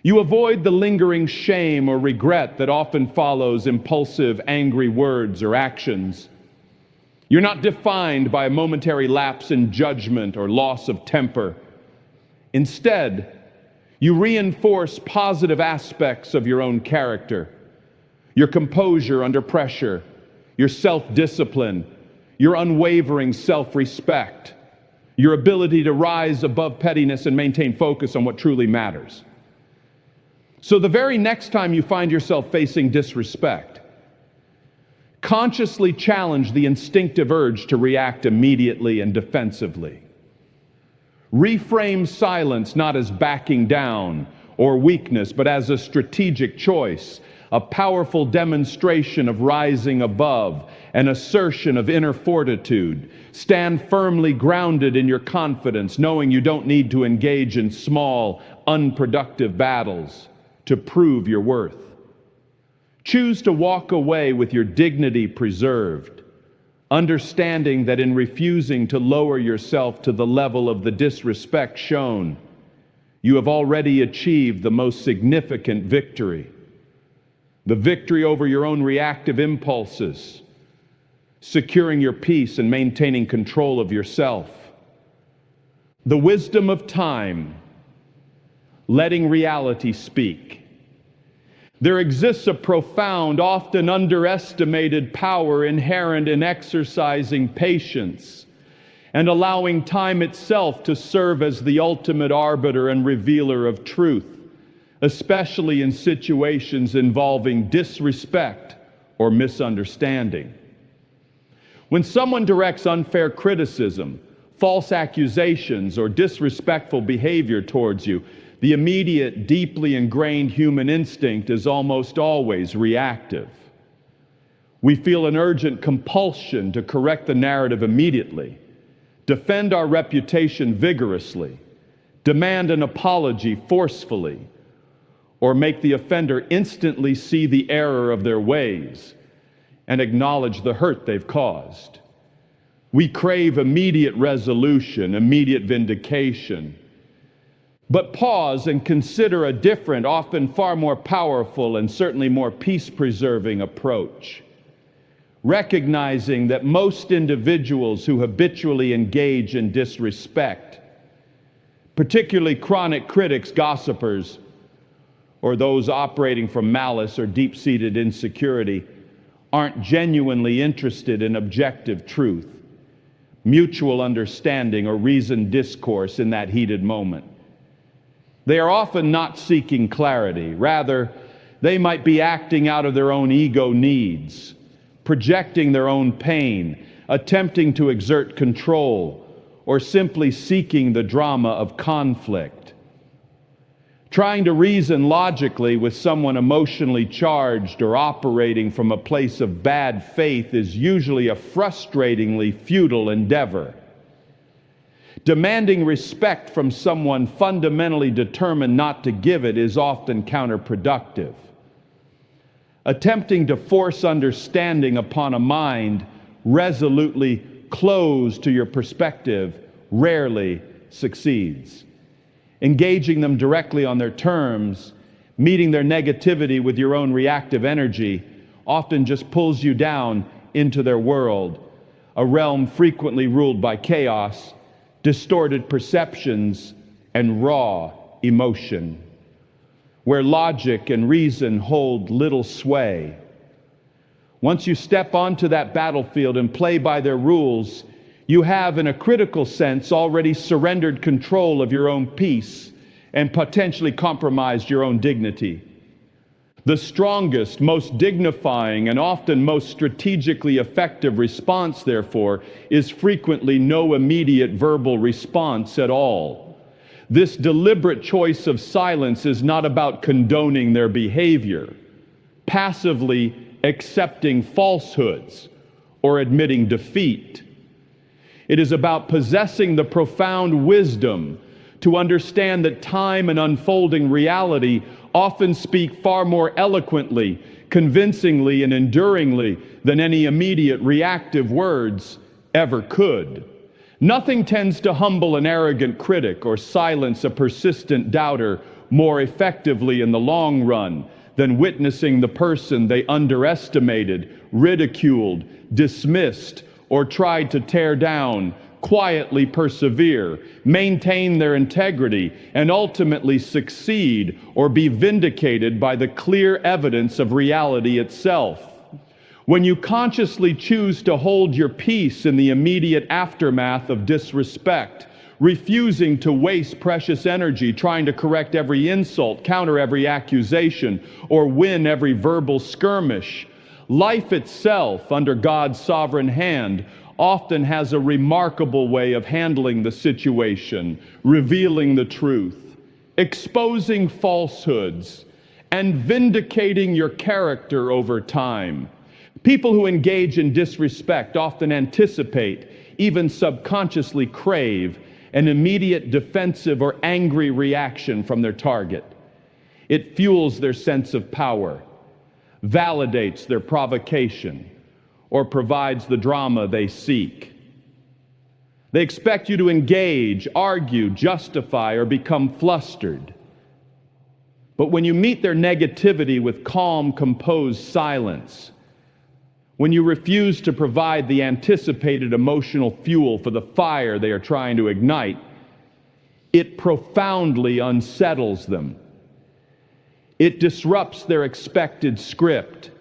A: You avoid the lingering shame or regret that often follows impulsive, angry words or actions. You're not defined by a momentary lapse in judgment or loss of temper. Instead, you reinforce positive aspects of your own character, your composure under pressure, your self-discipline, your unwavering self-respect, your ability to rise above pettiness and maintain focus on what truly matters. So the very next time you find yourself facing disrespect, consciously challenge the instinctive urge to react immediately and defensively. Reframe silence not as backing down or weakness, but as a strategic choice, a powerful demonstration of rising above, an assertion of inner fortitude. Stand firmly grounded in your confidence, knowing you don't need to engage in small, unproductive battles to prove your worth. Choose to walk away with your dignity preserved, understanding that in refusing to lower yourself to the level of the disrespect shown, you have already achieved the most significant victory. The victory over your own reactive impulses, securing your peace and maintaining control of yourself. The wisdom of time, letting reality speak. There exists a profound, often underestimated power inherent in exercising patience and allowing time itself to serve as the ultimate arbiter and revealer of truth, especially in situations involving disrespect or misunderstanding. When someone directs unfair criticism, false accusations, or disrespectful behavior towards you, the immediate, deeply ingrained human instinct is almost always reactive. We feel an urgent compulsion to correct the narrative immediately, defend our reputation vigorously, demand an apology forcefully, or make the offender instantly see the error of their ways and acknowledge the hurt they've caused. We crave immediate resolution, immediate vindication. But pause and consider a different, often far more powerful and certainly more peace-preserving approach. Recognizing that most individuals who habitually engage in disrespect, particularly chronic critics, gossipers, or those operating from malice or deep-seated insecurity, aren't genuinely interested in objective truth, mutual understanding, or reasoned discourse in that heated moment. They are often not seeking clarity. Rather, they might be acting out of their own ego needs, projecting their own pain, attempting to exert control, or simply seeking the drama of conflict. Trying to reason logically with someone emotionally charged or operating from a place of bad faith is usually a frustratingly futile endeavor. Demanding respect from someone fundamentally determined not to give it is often counterproductive. Attempting to force understanding upon a mind resolutely closed to your perspective rarely succeeds. Engaging them directly on their terms, meeting their negativity with your own reactive energy, often just pulls you down into their world, a realm frequently ruled by chaos, distorted perceptions, and raw emotion, where logic and reason hold little sway. Once you step onto that battlefield and play by their rules, you have, in a critical sense, already surrendered control of your own peace and potentially compromised your own dignity. The strongest, most dignifying, and often most strategically effective response, therefore, is frequently no immediate verbal response at all. This deliberate choice of silence is not about condoning their behavior, passively accepting falsehoods, or admitting defeat. It is about possessing the profound wisdom to understand that time and unfolding reality often speak far more eloquently, convincingly, and enduringly than any immediate reactive words ever could. Nothing tends to humble an arrogant critic or silence a persistent doubter more effectively in the long run than witnessing the person they underestimated, ridiculed, dismissed, or tried to tear down quietly persevere, maintain their integrity, and ultimately succeed or be vindicated by the clear evidence of reality itself. When you consciously choose to hold your peace in the immediate aftermath of disrespect, refusing to waste precious energy trying to correct every insult, counter every accusation, or win every verbal skirmish, life itself, under God's sovereign hand, often has a remarkable way of handling the situation, revealing the truth, exposing falsehoods, and vindicating your character over time. People who engage in disrespect often anticipate, even subconsciously crave, an immediate defensive or angry reaction from their target. It fuels their sense of power, validates their provocation, or provides the drama they seek. They expect you to engage, argue, justify, or become flustered. But when you meet their negativity with calm, composed silence, when you refuse to provide the anticipated emotional fuel for the fire they are trying to ignite, it profoundly unsettles them. It disrupts their expected script.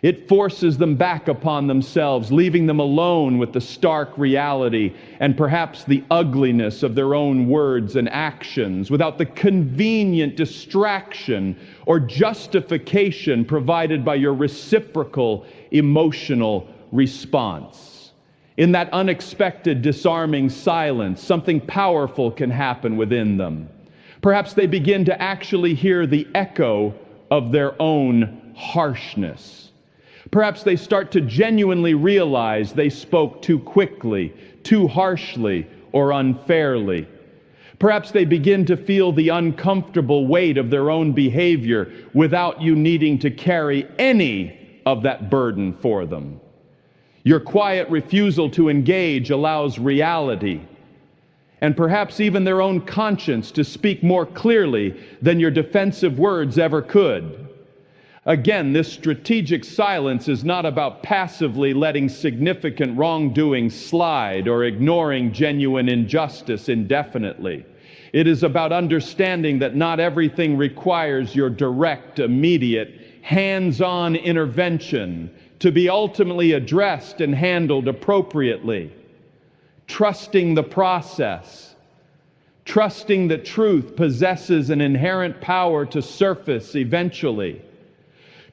A: It forces them back upon themselves, leaving them alone with the stark reality and perhaps the ugliness of their own words and actions, without the convenient distraction or justification provided by your reciprocal emotional response. In that unexpected, disarming silence, something powerful can happen within them. Perhaps they begin to actually hear the echo of their own harshness. Perhaps they start to genuinely realize they spoke too quickly, too harshly, or unfairly. Perhaps they begin to feel the uncomfortable weight of their own behavior without you needing to carry any of that burden for them. Your quiet refusal to engage allows reality, and perhaps even their own conscience, to speak more clearly than your defensive words ever could. Again, this strategic silence is not about passively letting significant wrongdoing slide or ignoring genuine injustice indefinitely. It is about understanding that not everything requires your direct, immediate, hands-on intervention to be ultimately addressed and handled appropriately. Trusting the process, trusting that truth possesses an inherent power to surface eventually,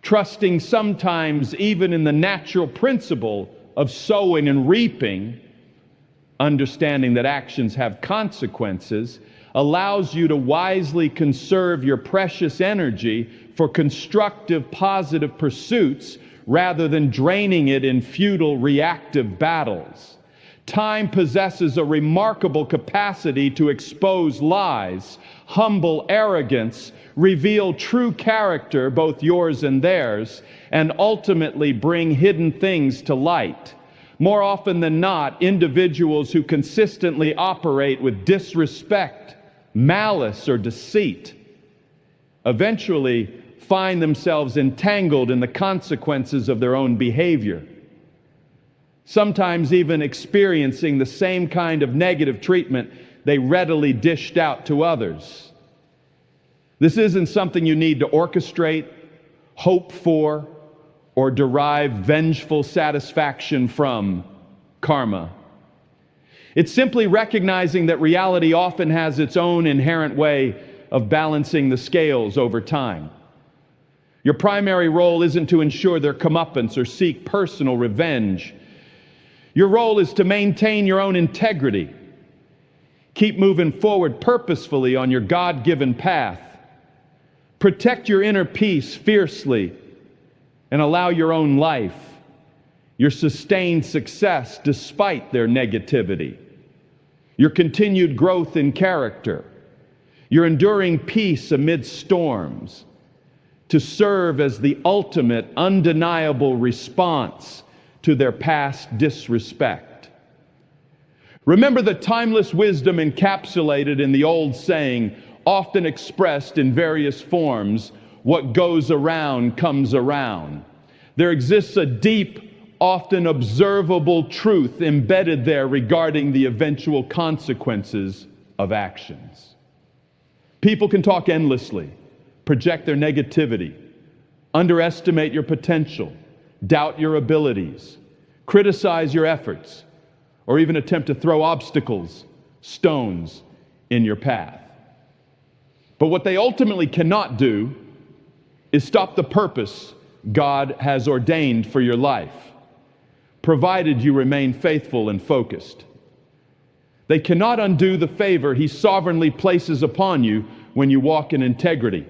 A: trusting sometimes even in the natural principle of sowing and reaping, understanding that actions have consequences, allows you to wisely conserve your precious energy for constructive, positive pursuits rather than draining it in futile, reactive battles. Time possesses a remarkable capacity to expose lies, humble arrogance, reveal true character, both yours and theirs, and ultimately bring hidden things to light. More often than not, individuals who consistently operate with disrespect, malice, or deceit eventually find themselves entangled in the consequences of their own behavior, sometimes even experiencing the same kind of negative treatment they readily dished out to others. This isn't something you need to orchestrate, hope for, or derive vengeful satisfaction from, karma. It's simply recognizing that reality often has its own inherent way of balancing the scales over time. Your primary role isn't to ensure their comeuppance or seek personal revenge. Your role is to maintain your own integrity. Keep moving forward purposefully on your God-given path. Protect your inner peace fiercely and allow your own life, your sustained success despite their negativity, your continued growth in character, your enduring peace amid storms, to serve as the ultimate, undeniable response to their past disrespect. Remember the timeless wisdom encapsulated in the old saying, often expressed in various forms, what goes around comes around. There exists a deep, often observable truth embedded there regarding the eventual consequences of actions. People can talk endlessly, project their negativity, underestimate your potential, doubt your abilities, criticize your efforts, or even attempt to throw obstacles, stones, in your path. But what they ultimately cannot do is stop the purpose God has ordained for your life, provided you remain faithful and focused. They cannot undo the favor He sovereignly places upon you when you walk in integrity.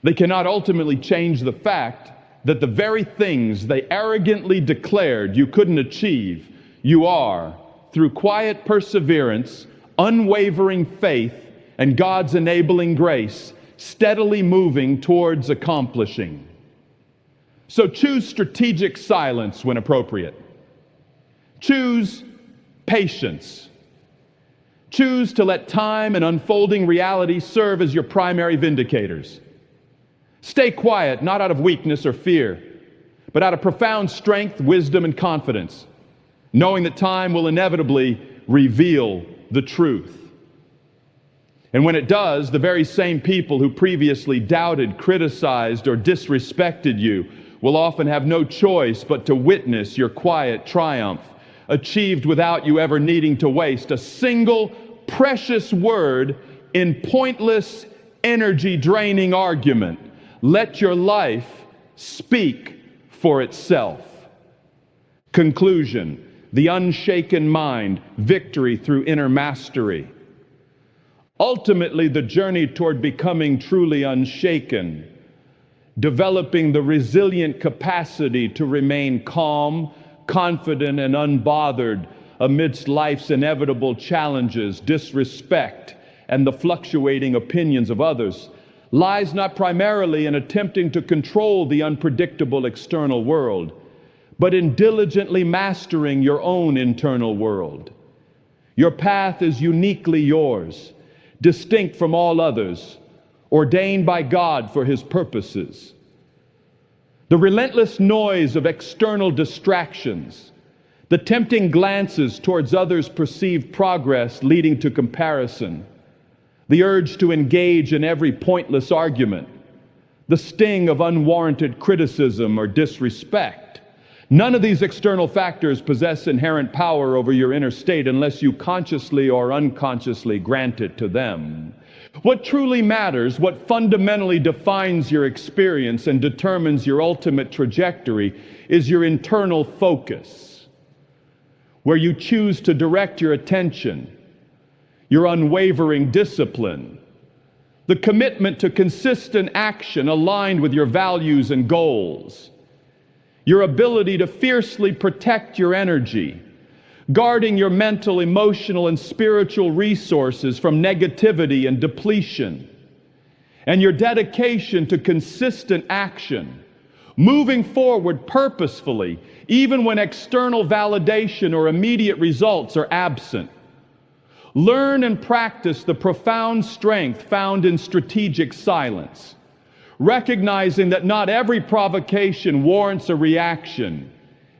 A: They cannot ultimately change the fact that the very things they arrogantly declared you couldn't achieve, you are, through quiet perseverance, unwavering faith, and God's enabling grace, steadily moving towards accomplishing. So choose strategic silence when appropriate. Choose patience. Choose to let time and unfolding reality serve as your primary vindicators. Stay quiet, not out of weakness or fear, but out of profound strength, wisdom, and confidence, knowing that time will inevitably reveal the truth. And when it does, the very same people who previously doubted, criticized, or disrespected you will often have no choice but to witness your quiet triumph, achieved without you ever needing to waste a single precious word in pointless, energy-draining argument. Let your life speak for itself. Conclusion: the unshaken mind, victory through inner mastery. Ultimately, the journey toward becoming truly unshaken, developing the resilient capacity to remain calm, confident, and unbothered amidst life's inevitable challenges, disrespect, and the fluctuating opinions of others lies not primarily in attempting to control the unpredictable external world, but in diligently mastering your own internal world. Your path is uniquely yours, distinct from all others, ordained by God for His purposes. The relentless noise of external distractions, the tempting glances towards others' perceived progress leading to comparison, the urge to engage in every pointless argument, the sting of unwarranted criticism or disrespect. None of these external factors possess inherent power over your inner state unless you consciously or unconsciously grant it to them. What truly matters, what fundamentally defines your experience and determines your ultimate trajectory, is your internal focus, where you choose to direct your attention, your unwavering discipline, the commitment to consistent action aligned with your values and goals, your ability to fiercely protect your energy, guarding your mental, emotional, and spiritual resources from negativity and depletion, and your dedication to consistent action, moving forward purposefully, even when external validation or immediate results are absent. Learn and practice the profound strength found in strategic silence, recognizing that not every provocation warrants a reaction,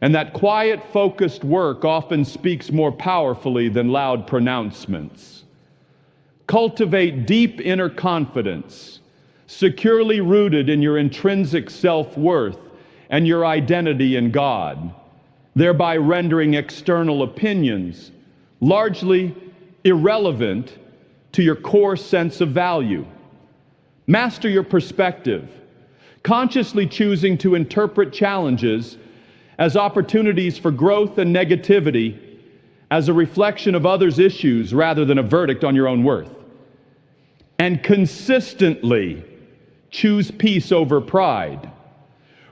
A: and that quiet, focused work often speaks more powerfully than loud pronouncements. Cultivate deep inner confidence, securely rooted in your intrinsic self-worth and your identity in God, thereby rendering external opinions largely irrelevant to your core sense of value. Master your perspective, consciously choosing to interpret challenges as opportunities for growth and negativity as a reflection of others' issues rather than a verdict on your own worth. And consistently choose peace over pride,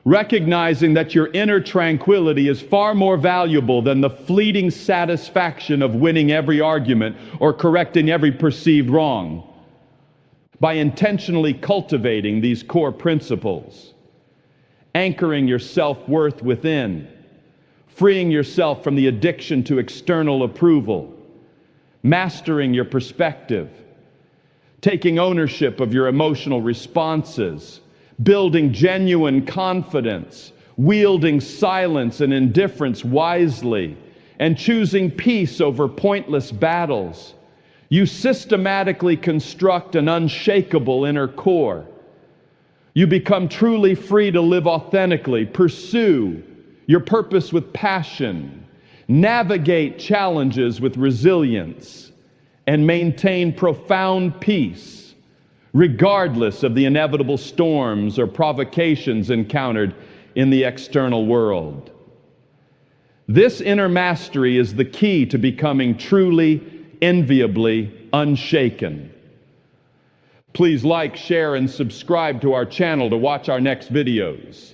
A: recognizing that your inner tranquility is far more valuable than the fleeting satisfaction of winning every argument or correcting every perceived wrong. By intentionally cultivating these core principles, anchoring your self-worth within, freeing yourself from the addiction to external approval, mastering your perspective, taking ownership of your emotional responses, building genuine confidence, wielding silence and indifference wisely, and choosing peace over pointless battles, you systematically construct an unshakable inner core. You become truly free to live authentically, pursue your purpose with passion, navigate challenges with resilience, and maintain profound peace, regardless of the inevitable storms or provocations encountered in the external world. This inner mastery is the key to becoming truly, enviably unshaken. Please like, share, and subscribe to our channel to watch our next videos.